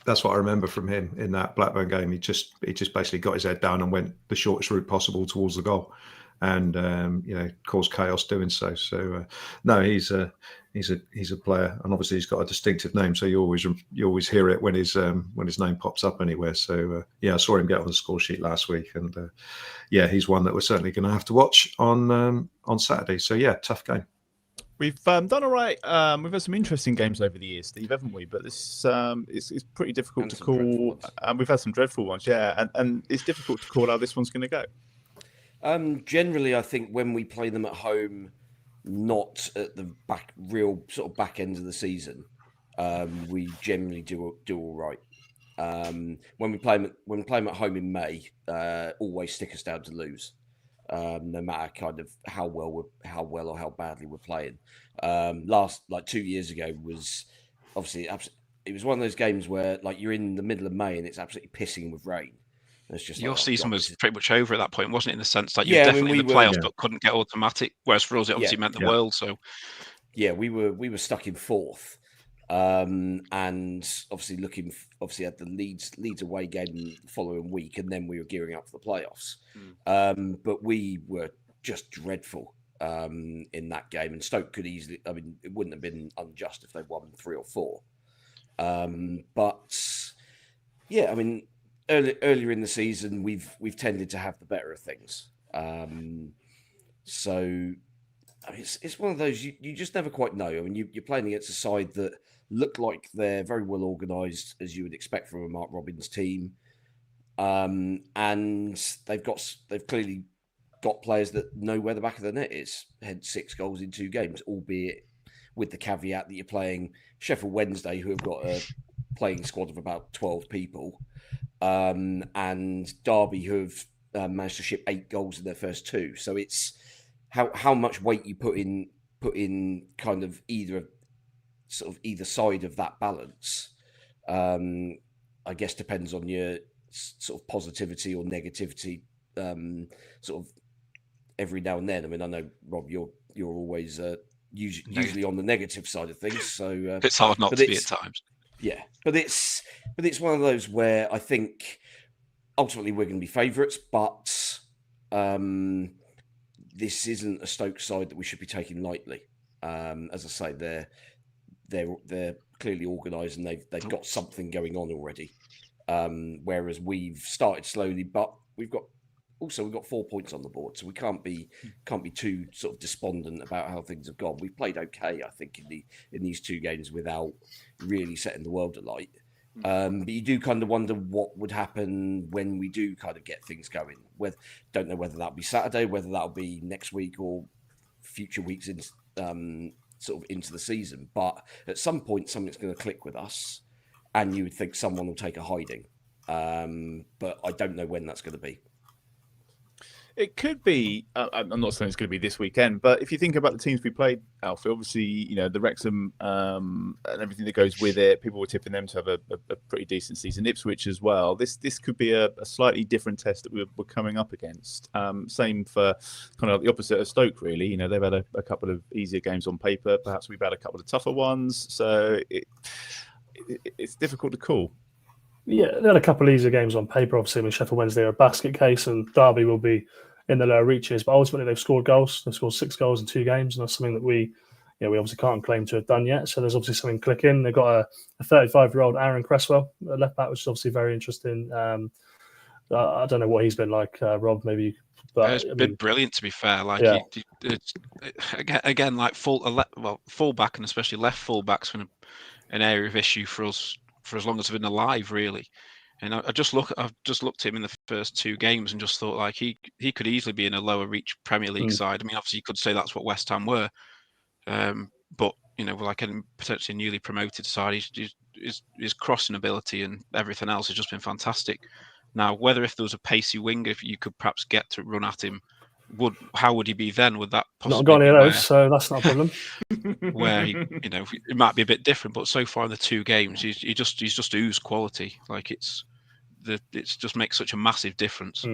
S2: that's what I remember from him in that Blackburn game. He just basically got his head down and went the shortest route possible towards the goal, and caused chaos doing so. So no, he's a player, and obviously he's got a distinctive name. So you always hear it when his name pops up anywhere. So I saw him get on the score sheet last week, and he's one that we're certainly going to have to watch on Saturday. So tough game.
S1: We've done all right. We've had some interesting games over the years, Steve, haven't we? But this it's pretty difficult to call. We've had some dreadful ones, and it's difficult to call how this one's going to go.
S3: Generally, I think when we play them at home, not at the real sort of back end of the season, we generally do all right. When we play them at home in May, always stick us down to lose. No matter kind of how well or how badly we're playing. Last 2 years ago was obviously it was one of those games where you're in the middle of May and it's absolutely pissing with rain. And it's just
S5: your season was pretty much over at that point, wasn't it? In the sense that you're definitely in the playoffs but couldn't get automatic. Whereas for us, it obviously meant the world. So
S3: we were stuck in 4th. And obviously at the Leeds away game the following week, and then we were gearing up for the playoffs. But we were just dreadful in that game, and Stoke could easily. I mean, it wouldn't have been unjust if they won 3 or 4. But I mean, earlier in the season, we've tended to have the better of things. So I mean, it's one of those you just never quite know. I mean, you're playing against a side that look like they're very well organised, as you would expect from a Mark Robins team, and they've clearly got players that know where the back of the net is. Had 6 goals in 2 games, albeit with the caveat that you're playing Sheffield Wednesday, who have got a playing squad of about 12 people, and Derby, who have managed to ship 8 goals in their first 2. So it's how much weight you put in kind of either side of that balance. I guess depends on your sort of positivity or negativity, sort of every now and then. I mean, I know, Rob, you're always usually on the negative side of things, so
S5: it's hard not to be at times.
S3: Yeah, but it's one of those where I think ultimately we're going to be favourites, but this isn't a Stoke side that we should be taking lightly. As I say, they're clearly organised and they've got something going on already. Whereas we've started slowly, but we've got 4 points on the board, so we can't be too sort of despondent about how things have gone. We've played okay, I think, in these 2 games without really setting the world alight. But you do kind of wonder what would happen when we do kind of get things going. Don't know whether that'll be Saturday, whether that'll be next week or future weeks in sort of into the season. But at some point, something's going to click with us, and you would think someone will take a hiding. But I don't know when that's going to be.
S1: It could be. I'm not saying it's going to be this weekend, but if you think about the teams we played, Alfie, obviously, the Wrexham and everything that goes with it, people were tipping them to have a pretty decent season. Ipswich as well. This could be a slightly different test that we're coming up against. Same for kind of the opposite of Stoke, really. They've had a couple of easier games on paper. Perhaps we've had a couple of tougher ones. So it's difficult to call.
S4: Yeah, they had a couple of easier games on paper. Obviously, Sheffield Wednesday are a basket case, and Derby will be in the lower reaches. But ultimately, they've scored goals. They've scored 6 goals in 2 games, and that's something that we obviously can't claim to have done yet. So there's obviously something clicking. They've got a 35-year-old Aaron Cresswell, left back, which is obviously very interesting. I don't know what he's been like, Rob. Maybe, but
S5: it's been brilliant, to be fair. Like,
S4: yeah.
S5: Again, like full back and especially left full back's been an area of issue for us for as long as we've been alive, really. And I've just looked at him in the first 2 games and just thought, like, he could easily be in a lower reach Premier League side. I mean, obviously you could say that's what West Ham were, but like a potentially newly promoted side, his crossing ability and everything else has just been fantastic. Now, whether if there was a pacey winger, if you could perhaps get to run at him, how would he be then? Would that possibly
S4: not got any of those, so that's not a problem.
S5: Where it might be a bit different, but so far in the 2 games, he's just oozed quality. Like it's just makes such a massive difference.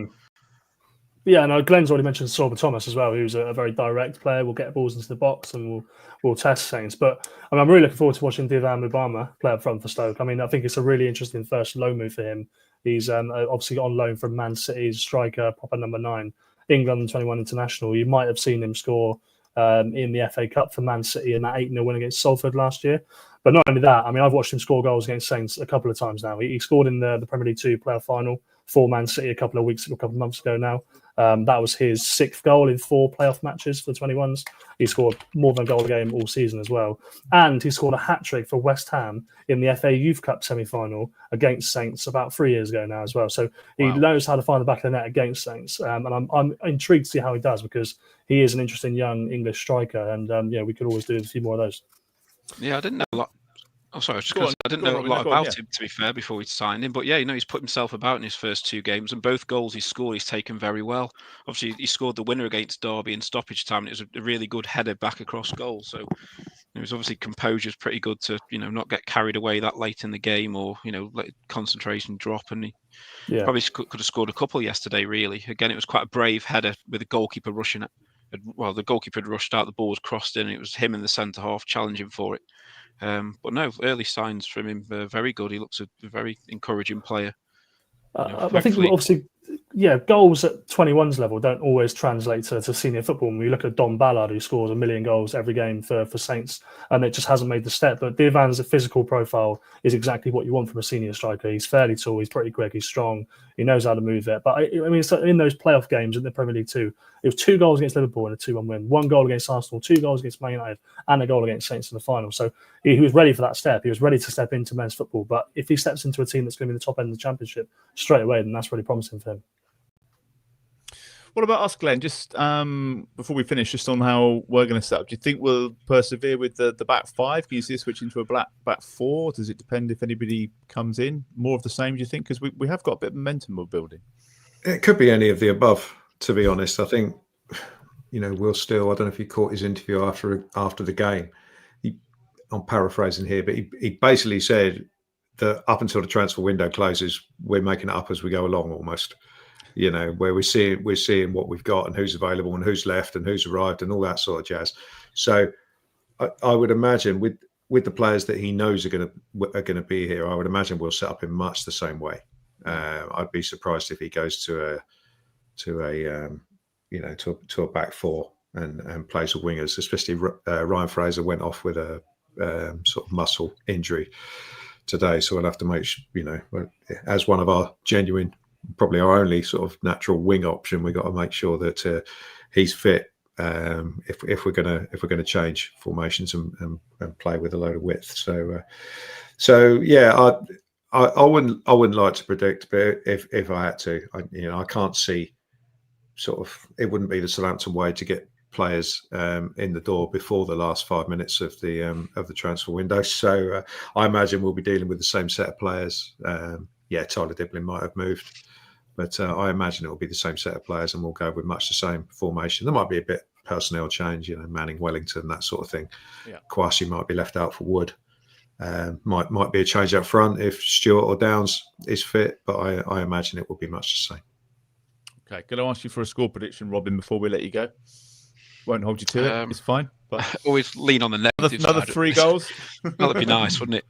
S4: Yeah, no, Glenn's already mentioned Sorba Thomas as well, who's a very direct player. Will get balls into the box and will test things. But I mean, I'm really looking forward to watching Amo-Ameyaw play up front for Stoke. I mean, I think it's a really interesting first loan move for him. He's obviously on loan from Man City's striker, proper number 9. England 21 international. You might have seen him score in the FA Cup for Man City in that 8-0 win against Salford last year. But not only that, I mean, I've watched him score goals against Saints a couple of times now. He scored in the Premier League 2 playoff final for Man City a couple of months ago now. That was his 6th goal in 4 playoff matches for the 21s. He scored more than a goal a game all season as well. And he scored a hat-trick for West Ham in the FA Youth Cup semi-final against Saints about 3 years ago now as well. So he knows how to find the back of the net against Saints. And I'm intrigued to see how he does, because he is an interesting young English striker. And, we could always do a few more of those.
S5: Yeah, I didn't know a lot. Oh, sorry, I didn't know a lot about him, to be fair, before we signed him. But yeah, he's put himself about in his first 2 games, and both goals he's scored, he's taken very well. Obviously, he scored the winner against Derby in stoppage time, and it was a really good header back across goal. So it was obviously composure's pretty good to not get carried away that late in the game, or let concentration drop. And he probably could have scored a couple yesterday. Really, again, it was quite a brave header with the goalkeeper rushing it. Well, the goalkeeper had rushed out, the ball was crossed in, and it was him in the centre half challenging for it. But no, early signs from him very good. He looks a very encouraging player.
S4: I think obviously, goals at 21s level don't always translate to senior football. When we look at Don Ballard, who scores 1 million goals every game for Saints, and it just hasn't made the step. But Divan's physical profile is exactly what you want from a senior striker. He's fairly tall, he's pretty quick, he's strong, he knows how to move it. But I mean, in those playoff games in the Premier League 2, it was 2 goals against Liverpool and a 2-1 win, 1 goal against Arsenal, 2 goals against Man United, and a goal against Saints in the final. So he was ready for that step. He was ready to step into men's football. But if he steps into a team that's going to be in the top end of the Championship straight away, then that's really promising for him.
S1: What about us, Glenn? Just before we finish, just on how we're going to set up. Do you think we'll persevere with the back 5? Can you see us switching to a back 4? Does it depend if anybody comes in? More of the same, do you think? Because we have got a bit of momentum we're building.
S2: It could be any of the above, to be honest. I think, we'll still, I don't know if you caught his interview after the game. I'm paraphrasing here, but he basically said that up until the transfer window closes, we're making it up as we go along almost. Where we're seeing what we've got and who's available and who's left and who's arrived and all that sort of jazz. So I would imagine with the players that he knows are going to be here, I would imagine we'll set up in much the same way. I'd be surprised if he goes to a back four and plays with wingers. Especially Ryan Fraser went off with a sort of muscle injury today, so we'll have to make as one of our genuine, probably our only sort of natural wing option, we've got to make sure that he's fit if we're gonna change formations and play with a load of width. So yeah, I wouldn't like to predict, but if I had to, I can't see sort of, it wouldn't be the Southampton way to get players in the door before the last 5 minutes of the transfer window. So I imagine we'll be dealing with the same set of players. Tyler Diblin might have moved, but I imagine it will be the same set of players, and we'll go with much the same formation. There might be a bit personnel change, Manning, Wellington, that sort of thing. Yeah. Kwasi might be left out for Wood. Might be a change up front if Stewart or Downs is fit, but I imagine it will be much the same.
S1: Okay, going to ask you for a score prediction, Robin, before we let you go. Won't hold you to it. It's fine. But
S5: always lean on the negative
S1: another
S5: side.
S1: 3 goals.
S5: That'd be nice, wouldn't it?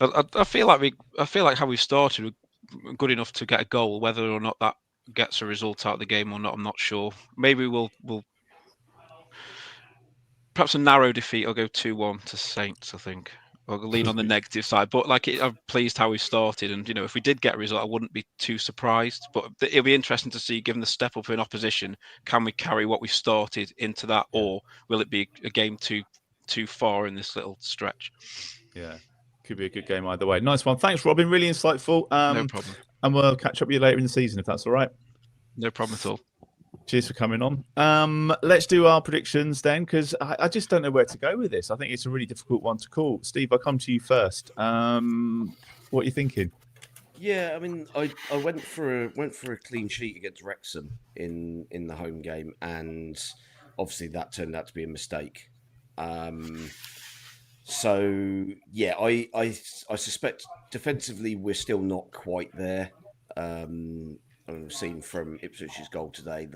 S5: I feel like how we started, we're good enough to get a goal. Whether or not that gets a result out of the game or not, I'm not sure. Maybe we'll perhaps a narrow defeat. I'll go 2-1 to Saints, I think. I'll lean on the negative side, but I'm pleased how we started, and if we did get a result, I wouldn't be too surprised. But it'll be interesting to see, given the step up in opposition, can we carry what we started into that, or will it be a game too far in this little stretch?
S1: Yeah, could be a good game either way. Nice one, thanks, Robin. Really insightful.
S5: No problem.
S1: And we'll catch up with you later in the season if that's all right.
S5: No problem at all.
S1: Cheers for coming on. Let's do our predictions then, because I just don't know where to go with this. I think it's a really difficult one to call. Steve, I'll come to you first. What are you thinking?
S3: Yeah, I mean, I went for a clean sheet against Wrexham in the home game, and obviously that turned out to be a mistake. So yeah, I suspect defensively we're still not quite there. I've seen from Ipswich's goal today.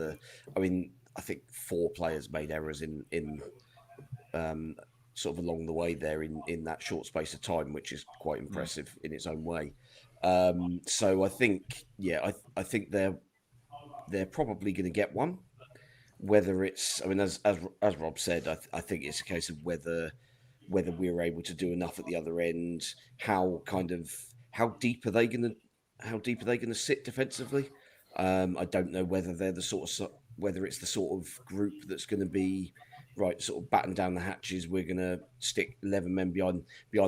S3: I think 4 players made errors in sort of along the way there in that short space of time, which is quite impressive in its own way. So I think, I think they're probably going to get one. Whether it's, as Rob said, I think it's a case of whether we're able to do enough at the other end. How deep are they going to sit defensively? I don't know whether they're whether it's the sort of group that's going to be right, sort of batten down the hatches. We're going to stick 11 men behind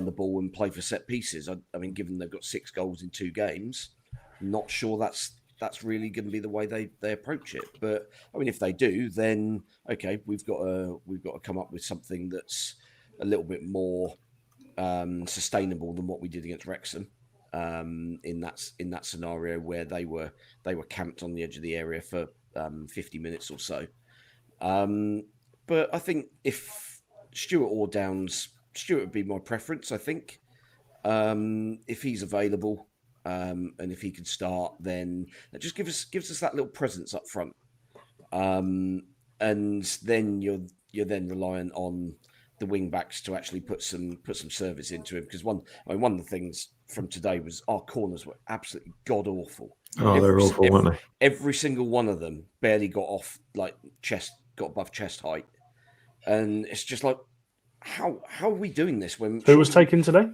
S3: the ball and play for set pieces. I mean, given they've got 6 goals in 2 games, not sure that's really going to be the way they approach it. But I mean, if they do, then okay, we've got to come up with something that's a little bit more sustainable than what we did against Wrexham. In that scenario where they were camped on the edge of the area for 50 minutes or so. But I think if Stewart or Downs, Stewart would be my preference, I think. If he's available and if he could start, then that just gives us that little presence up front. And then you're then reliant on the wing backs to actually put some service into him, because one of the things from today was our corners were absolutely god awful.
S2: Oh, they're awful, weren't they?
S3: Every single one of them barely got above chest height, and it's just like, how are we doing this? Who
S4: was taken today?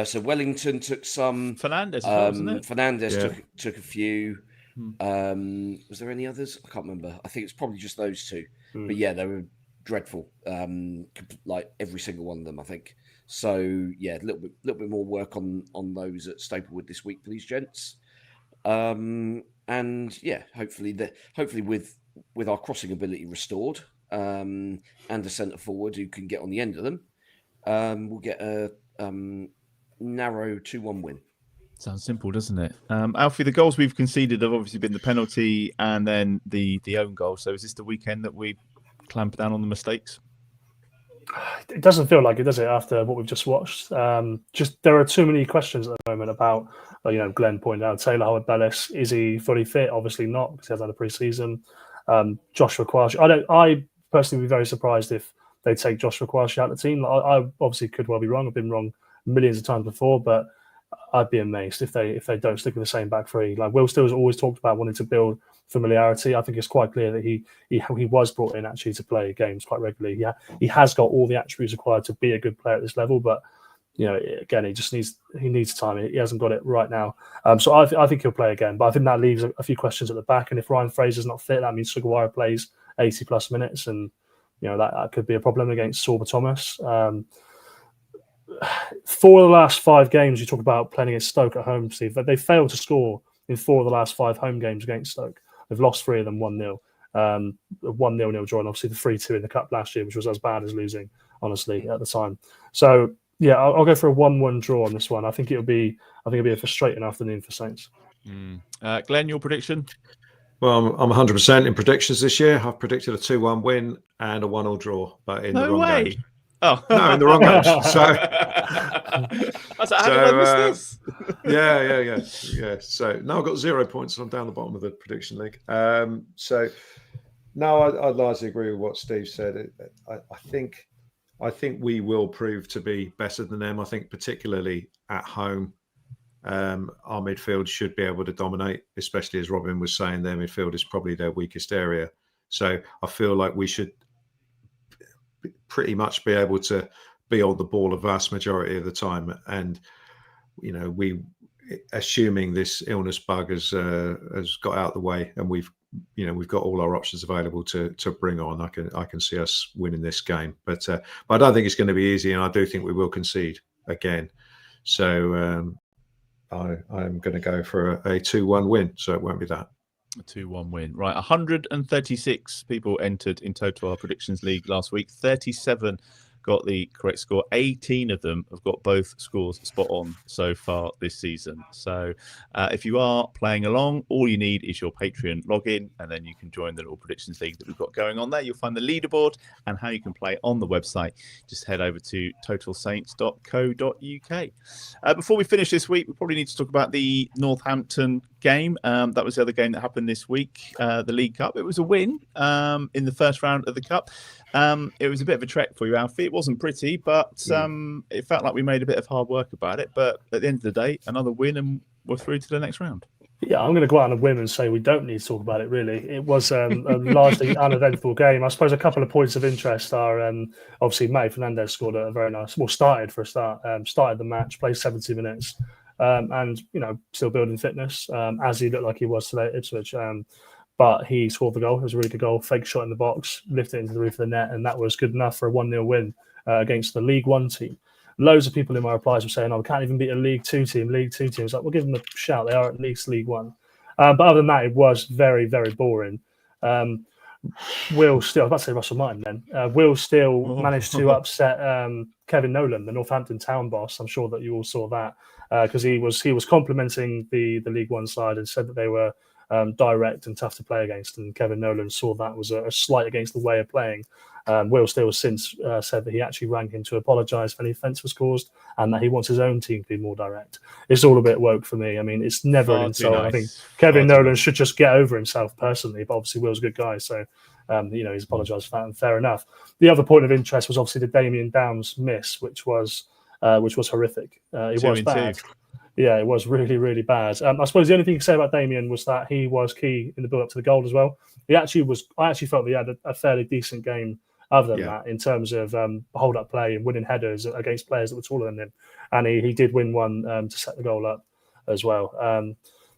S3: So Wellington took some.
S1: Fernandez, wasn't it?
S3: Fernandez took a few. Was there any others? I can't remember. I think it's probably just those 2. But yeah, they were dreadful. Like every single one of them, I think. So yeah, a little bit more work on those at Staplewood this week, please, gents. And yeah, hopefully with our crossing ability restored, and a centre forward who can get on the end of them, we'll get a narrow 2-1 win.
S1: Sounds simple, doesn't it? Alfie, the goals we've conceded have obviously been the penalty and then the own goal. So is this the weekend that we clamp down on the mistakes?
S4: It doesn't feel like it, does it, after what we've just watched? Just there are too many questions at the moment about, Glenn pointed out, Taylor Harwood-Bellis, is he fully fit? Obviously not, because he hasn't had a pre-season. Joshua Kwasi, I personally would be very surprised if they take Joshua Kwasi out of the team. I obviously could well be wrong. I've been wrong millions of times before, but I'd be amazed if they don't stick with the same back three. Like Will Steele's always talked about wanting to build familiarity. I think it's quite clear that he was brought in actually to play games quite regularly. Yeah, he has got all the attributes required to be a good player at this level, but again, he needs time. He hasn't got it right now. So I think he'll play again, but I think that leaves a few questions at the back. And if Ryan Fraser's not fit, that means Sugawara plays 80 plus minutes, and that could be a problem against Sorba Thomas. 4 of the last 5 games, you talk about playing against Stoke at home, Steve, they failed to score in 4 of the last 5 home games against Stoke. They've lost 3 of them 1-0. 1-0 draw, and obviously the 3-2 in the Cup last year, which was as bad as losing, honestly, at the time. So, yeah, I'll go for a 1-1 draw on this one. I think it'll be a frustrating afternoon for Saints.
S1: Glenn, your prediction?
S2: Well, I'm 100% in predictions this year. I've predicted a 2-1 win and a 1-1 draw, but in the wrong game.
S1: Oh
S2: no, in the wrong games. So,
S1: I was like, how did I miss this?
S2: Yeah. So now I've got 0 points, and I'm down the bottom of the prediction league. So no, I largely agree with what Steve said. I think we will prove to be better than them. I think particularly at home, our midfield should be able to dominate, especially as Robin was saying, their midfield is probably their weakest area. So I feel like we should pretty much be able to be on the ball a vast majority of the time. And, we, assuming this illness bug has got out of the way and we've got all our options available to bring on, I can see us winning this game. But I don't think it's going to be easy, and I do think we will concede again. So I'm going to go for a 2-1 win, so it won't be that.
S1: A 2-1 win. Right, 136 people entered in total our predictions league last week. 37 got the correct score. 18 of them have got both scores spot on so far this season. So if you are playing along, all you need is your Patreon login, and then you can join the little predictions league that we've got going on there. You'll find the leaderboard and how you can play on the website. Just head over to totalsaints.co.uk. Before we finish this week, we probably need to talk about the Northampton game. That was the other game that happened this week, the League Cup. It was a win in the first round of the Cup. It was a bit of a trek for you, Alfie. It wasn't pretty, but it felt like we made a bit of hard work about it. But at the end of the day, another win, and we're through to the next round.
S4: Yeah, I'm going to go out on a whim and say we don't need to talk about it, really. It was a largely uneventful game. I suppose a couple of points of interest are obviously Matty Fernandez scored a very nice, started for a start, started the match, played 70 minutes, and, still building fitness, as he looked like he was today at Ipswich. But he scored the goal. It was a really good goal. Fake shot in the box, lifted it into the roof of the net, and that was good enough for a 1-0 win against the League One team. Loads of people in my replies were saying, we can't even beat a League Two team. It's like, we'll give them a shout. They are at least League One. But other than that, it was very, very boring. Will Steele, I was about to say Russell Martin then. Will Steele managed to upset Kevin Nolan, the Northampton Town boss. I'm sure that you all saw that because he was complimenting the League One side and said that they were direct and tough to play against, and Kevin Nolan saw that was a slight against the way of playing. Will Steele has since said that he actually rang him to apologise for any offence was caused, and that he wants his own team to be more direct. It's all a bit woke for me. I mean, it's never an insult. Nice. I think Kevin Nolan should just get over himself personally, but obviously Will's a good guy, so he's apologised for that, and fair enough. The other point of interest was obviously the Damien Downs miss, which was horrific. It was bad. 2. Yeah, it was really, really bad. I suppose the only thing you can say about Damien was that he was key in the build-up to the goal as well. I actually felt that he had a fairly decent game other than that in terms of hold-up play and winning headers against players that were taller than him. And he did win one to set the goal up as well.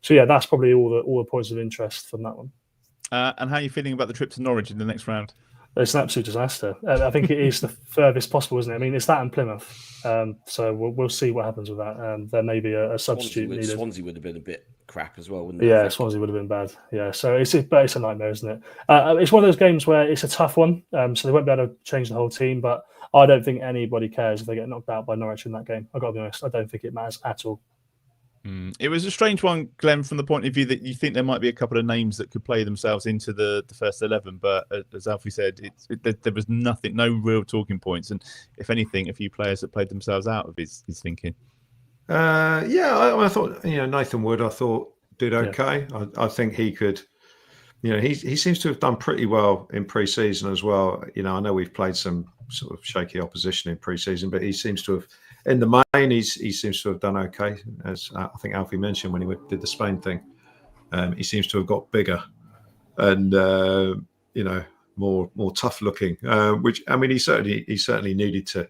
S4: So, yeah, that's probably all the points of interest from that one.
S1: And how are you feeling about the trip to Norwich in the next round?
S4: It's an absolute disaster. I think it is the furthest possible, isn't it? I mean, it's that and Plymouth. So we'll see what happens with that. There may be a substitute needed.
S3: Swansea would have been a bit crap as well, wouldn't it?
S4: Yeah, Swansea would have been bad. Yeah, so it's a nightmare, isn't it? It's one of those games where it's a tough one. So they won't be able to change the whole team. But I don't think anybody cares if they get knocked out by Norwich in that game. I've got to be honest. I don't think it matters at all.
S1: It was a strange one, Glenn, from the point of view that you think there might be a couple of names that could play themselves into the first 11, but as Alfie said, there was nothing, no real talking points, and if anything, a few players that played themselves out of his thinking.
S2: I thought Nathan Wood, I thought did okay. Yeah. I think he could. He seems to have done pretty well in pre-season as well. I know we've played some sort of shaky opposition in pre-season, but he seems to have in the main, he seems to have done okay. As I think Alfie mentioned when he did the Spain thing, he seems to have got bigger and more tough looking. Which I mean, he certainly needed to.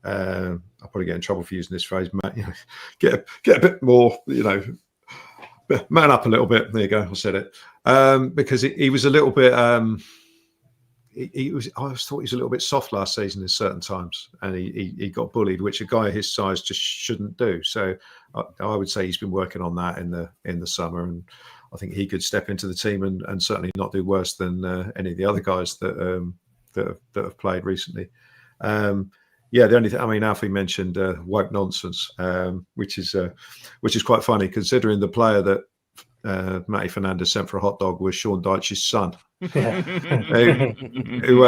S2: I'll probably get in trouble for using this phrase. Get a bit more, man up a little bit. There you go. I said it because he was a little bit. I always thought he was a little bit soft last season in certain times, and he got bullied, which a guy his size just shouldn't do. So I would say he's been working on that in the summer, and I think he could step into the team and certainly not do worse than any of the other guys that have played recently. The only thing, I mean, Alfie mentioned woke nonsense, which is quite funny considering the player that Matty Fernandez sent for a hot dog was Sean Dyche's son, who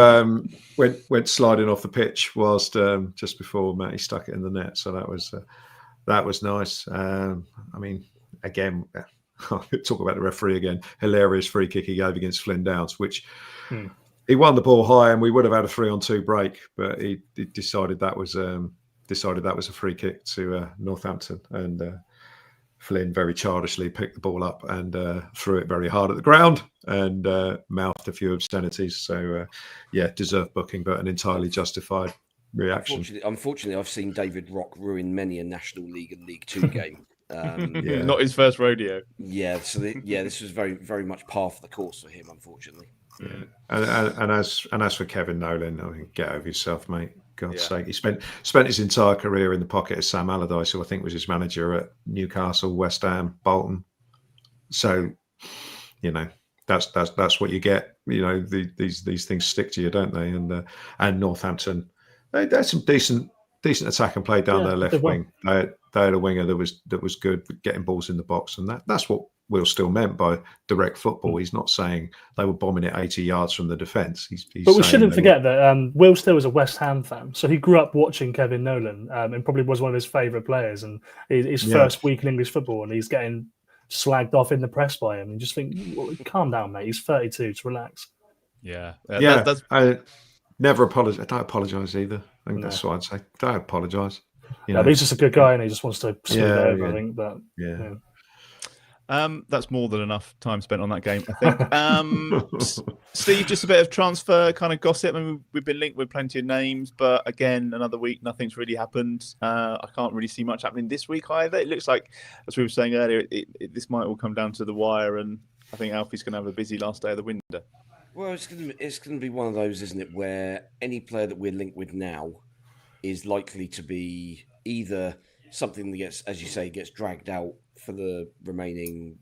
S2: went sliding off the pitch whilst just before Matty stuck it in the net. So that was nice. I mean, again, talk about the referee again. Hilarious free kick he gave against Flynn Downs, which he won the ball high, and we would have had a 3-on-2 break, but he decided that was a free kick to Northampton, and Flynn very childishly picked the ball up and threw it very hard at the ground and mouthed a few obscenities. So, deserved booking, but an entirely justified reaction.
S3: Unfortunately, I've seen David Rock ruin many a National League and League Two game.
S1: Not his first rodeo.
S3: Yeah, so this was very, very much par for the course for him, unfortunately.
S2: Yeah, and as for Kevin Nolan, I mean, get over yourself, mate. God's sake, he spent his entire career in the pocket of Sam Allardyce, who I think was his manager at Newcastle, West Ham, Bolton. So, that's what you get. These things stick to you, don't they? And Northampton, they had some decent attack and play down their left wing. They had a winger that was good at getting balls in the box, and that's what Will Still meant by direct football. He's not saying they were bombing it 80 yards from the defence.
S4: But we shouldn't forget that Will Still was a West Ham fan, so he grew up watching Kevin Nolan and probably was one of his favourite players. And his first week in English football, and he's getting slagged off in the press by him. And just think, calm down, mate. He's 32. To relax.
S1: That's...
S2: I never apologise. I don't apologise either. I think that's what I'd say. Don't apologise.
S4: But he's just a good guy, and he just wants to smooth it over. I think, but
S1: that's more than enough time spent on that game, I think. Steve, just a bit of transfer kind of gossip. I mean, we've been linked with plenty of names, but again, another week, nothing's really happened. I can't really see much happening this week either. It looks like, as we were saying earlier, this might all come down to the wire, and I think Alfie's going to have a busy last day of the window.
S3: Well, it's going to be one of those, isn't it, where any player that we're linked with now is likely to be either something that gets dragged out for the remaining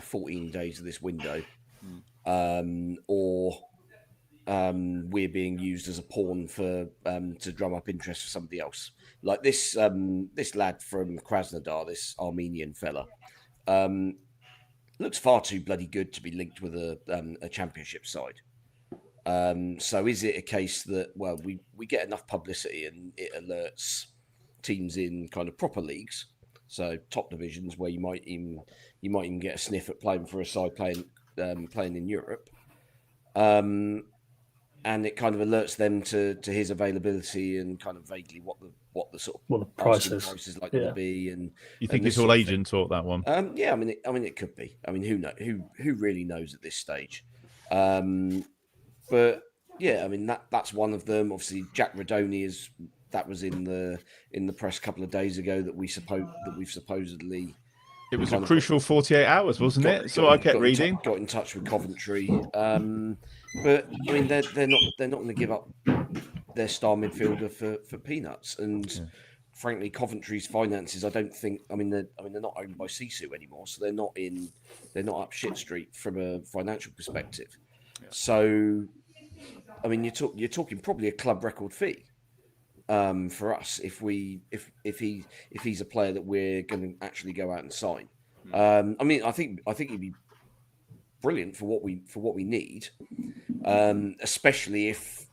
S3: 14 days of this window, or we're being used as a pawn for to drum up interest for somebody else. Like this lad from Krasnodar, this Armenian fella, looks far too bloody good to be linked with a championship side. So is it a case that we get enough publicity and it alerts teams in kind of proper leagues, so top divisions where you might even get a sniff at playing for a side playing in Europe, and it kind of alerts them to his availability and kind of vaguely what the sort of
S4: the price
S3: is likely to be. And
S1: you think it's all agent talk, that one?
S3: I mean it could be. I mean, who really knows at this stage? But yeah, I mean that's one of them. Obviously, Jack Radoni that was in the press a couple of days ago that we've supposedly.
S1: It was a crucial 48 hours, wasn't it? So I kept reading.
S3: Got in touch with Coventry, but I mean they're not going to give up their star midfielder for peanuts. And frankly, Coventry's finances, I don't think. I mean they're not owned by Sisu anymore, so they're not up shit street from a financial perspective. Yeah. So, I mean, you're talking probably a club record fee. For us, if he's a player that we're going to actually go out and sign, I mean, I think he'd be brilliant for what we need, especially if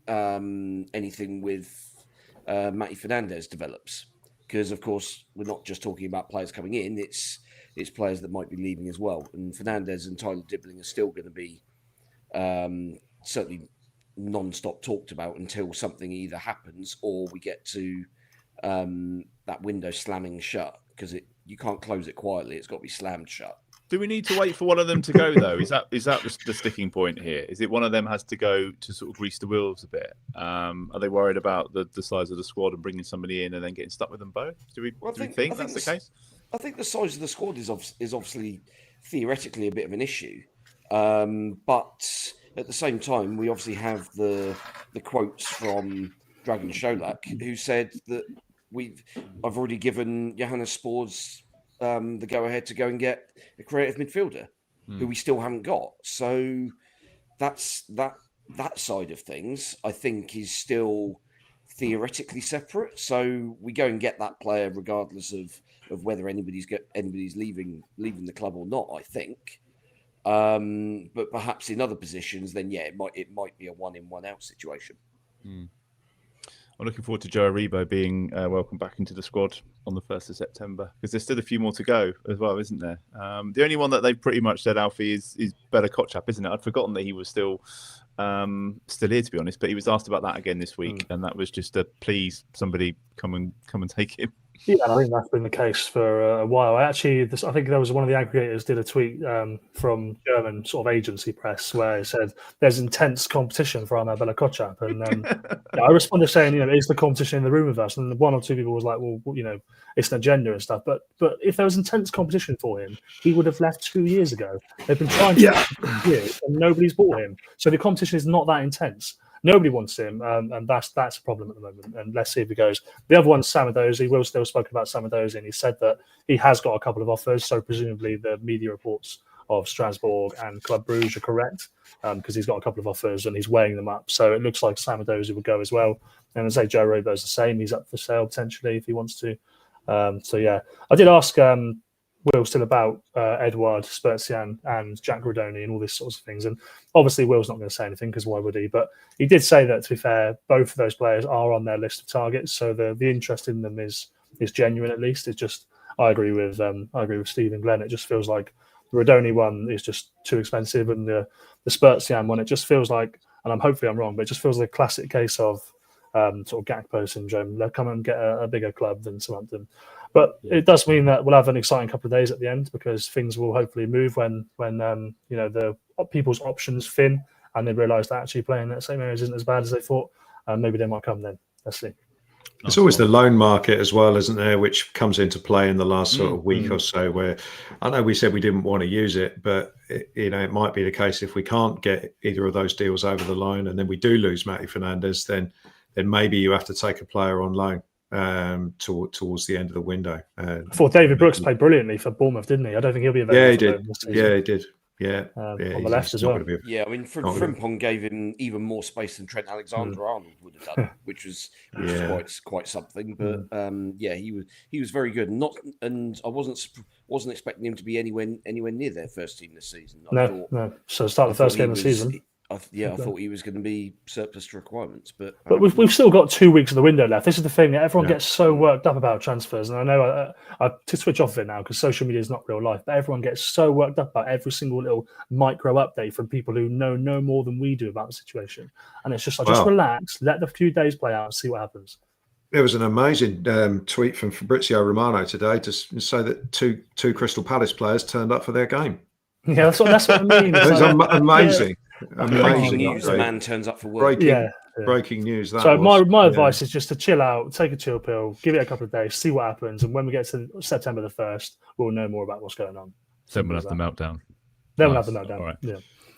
S3: anything with Matty Fernandez develops, because of course we're not just talking about players coming in; it's players that might be leaving as well. And Fernandez and Tyler Dibbling are still going to be certainly non-stop talked about until something either happens or we get to that window slamming shut, because you can't close it quietly. It's got to be slammed shut.
S1: Do we need to wait for one of them to go, though? Is that the sticking point here? Is it one of them has to go to sort of grease the wheels a bit? Are they worried about the size of the squad and bringing somebody in and then getting stuck with them both? Do we think that's the case?
S3: I think the size of the squad is obviously theoretically a bit of an issue. But at the same time, we obviously have the quotes from Dragan Šolak, who said that I've already given Johannes Spors the go-ahead to go and get a creative midfielder who we still haven't got. So that's that side of things, I think, is still theoretically separate. So we go and get that player regardless of whether anybody's leaving the club or not, I think. But perhaps in other positions, then it might be a one in, one out situation.
S1: I'm looking forward to Joe Aribo being welcomed back into the squad on the 1st of September, because there's still a few more to go as well, isn't there? The only one that they've pretty much said, Alfie, is Bella Kotchap, isn't it? I'd forgotten that he was still here, to be honest, but he was asked about that again this week, and that was just a please, somebody come and take him.
S4: Yeah, I think that's been the case for a while. I think there was one of the aggregators did a tweet from German sort of agency press where it said there's intense competition for Amo-Ameyaw Kotchap, and I responded saying, is the competition in the room with us? And one or two people was like, well, it's an agenda and stuff. But if there was intense competition for him, he would have left 2 years ago. They've been trying to for years, and nobody's bought him. So the competition is not that intense. Nobody wants him, and that's a problem at the moment. And let's see if he goes. The other one's Samadozi. Will still spoke about Samadozi, and he said that he has got a couple of offers. So presumably the media reports of Strasbourg and Club Brugge are correct, because he's got a couple of offers and he's weighing them up. So it looks like Samadozi would go as well. And as I say, Joe Aribo's the same. He's up for sale potentially if he wants to. I did ask Will still about Edouard Spertian and Jack Gradoni and all these sorts of things. And obviously Will's not going to say anything, because why would he? But he did say that, to be fair, both of those players are on their list of targets. So the interest in them is genuine, at least. It's just, I agree with Steve and Glenn. It just feels like the Gradoni one is just too expensive, and the Spertian one, it just feels like, and hopefully I'm wrong, but it just feels like a classic case of sort of Gakpo syndrome. They'll come and get a bigger club than Southampton. But it does mean that we'll have an exciting couple of days at the end, because things will hopefully move when the people's options thin and they realise that actually playing that same areas isn't as bad as they thought. Maybe they might come then. Let's see.
S2: It's always the loan market as well, isn't there, which comes into play in the last sort of week or so, where I know we said we didn't want to use it, but it might be the case if we can't get either of those deals over the line and then we do lose Matty Fernandes, then maybe you have to take a player on loan towards the end of the window.
S4: I thought David Brooks played brilliantly for Bournemouth, didn't he? I don't think he'll be available.
S2: Yeah, he did. Yeah, he did. Yeah,
S4: on the left as well.
S3: Yeah, I mean, Frimpong gave him even more space than Trent Alexander-Arnold would have done, which was quite something. But he was very good. And I wasn't expecting him to be anywhere near their first team this season.
S4: No. So start the first game of the season.
S3: I thought he was going to be surplus to requirements, but
S4: we've still got 2 weeks of the window left. This is the thing that everyone gets so worked up about transfers, and I know I to switch off of it now because social media is not real life. But everyone gets so worked up about every single little micro update from people who know no more than we do about the situation, and it's just just relax, let the few days play out, and see what happens.
S2: There was an amazing tweet from Fabrizio Romano today to say that two Crystal Palace players turned up for their game.
S4: Yeah, that's what I mean.
S2: It was amazing.
S4: Yeah.
S3: Breaking news: a man turns up for work.
S2: Breaking news.
S4: My advice is just to chill out, take a chill pill, give it a couple of days, see what happens, and when we get to September the 1st, we'll know more about what's going on.
S1: Then we'll have the meltdown.
S4: We'll have the meltdown. All
S1: right.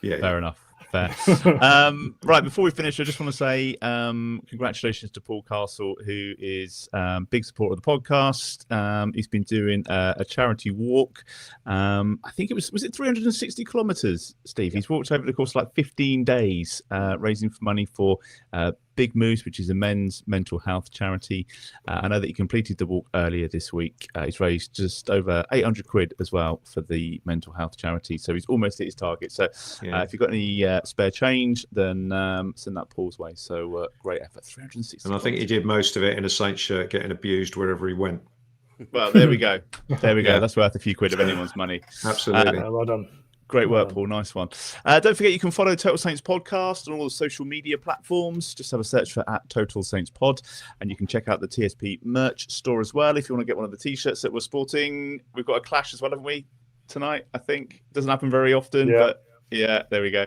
S1: Yeah. Fair enough. Right, before we finish, I just want to say congratulations to Paul Castle, who is big supporter of the podcast. He's been doing a charity walk. I think it was it 360 kilometers, Steve? He's walked over the course of like 15 days, raising money for Big Moose, which is a men's mental health charity. I know that he completed the walk earlier this week. He's raised just over 800 quid as well for the mental health charity. So he's almost hit his target. So if you've got any spare change, then send that Paul's way. So great effort. 360.
S2: And I think he did most of it in a Saints shirt, getting abused wherever he went.
S1: Well, there we go. There we go. That's worth a few quid of anyone's money.
S2: Absolutely.
S4: Well done.
S1: Great work, Paul. Nice one. Don't forget, you can follow Total Saints Podcast on all the social media platforms. Just have a search for @Total Saints Pod, and you can check out the TSP merch store as well if you want to get one of the T-shirts that we're sporting. We've got a clash as well, haven't we, tonight? I think doesn't happen very often, but yeah, there we go.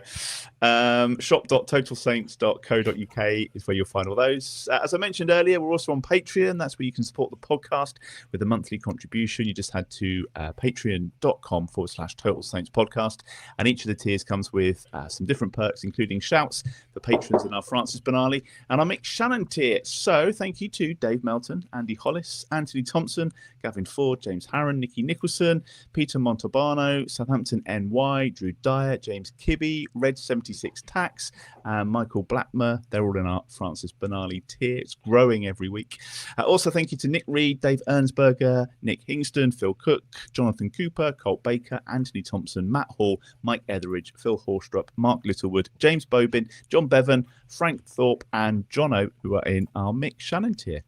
S1: Shop.totalsaints.co.uk is where you'll find all those. As I mentioned earlier, we're also on Patreon. That's where you can support the podcast with a monthly contribution. You just head to patreon.com/Total Saints Podcast. And each of the tiers comes with some different perks, including shouts for patrons in our Francis Benali and our Mick Shannon tier. So thank you to Dave Melton, Andy Hollis, Anthony Thompson, Gavin Ford, James Harron, Nicky Nicholson, Peter Montalbano, Southampton NY, Drew Dyer, James Kibbe, Red 76 Tax, and Michael Blackmer. They're all in our Francis Benali tier. It's growing every week. Also, thank you to Nick Reed, Dave Ernsberger, Nick Hingston, Phil Cook, Jonathan Cooper, Colt Baker, Anthony Thompson, Matt Hall, Mike Etheridge, Phil Horstrup, Mark Littlewood, James Bobin, John Bevan, Frank Thorpe, and Jono, who are in our Mick Shannon tier.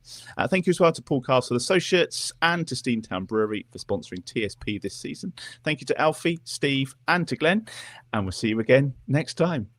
S1: Thank you as well to Paul Castle Associates and to Steamtown Brewery for sponsoring TSP this season. Thank you to Alfie, Steve, and to Glenn. And we'll see you again next time.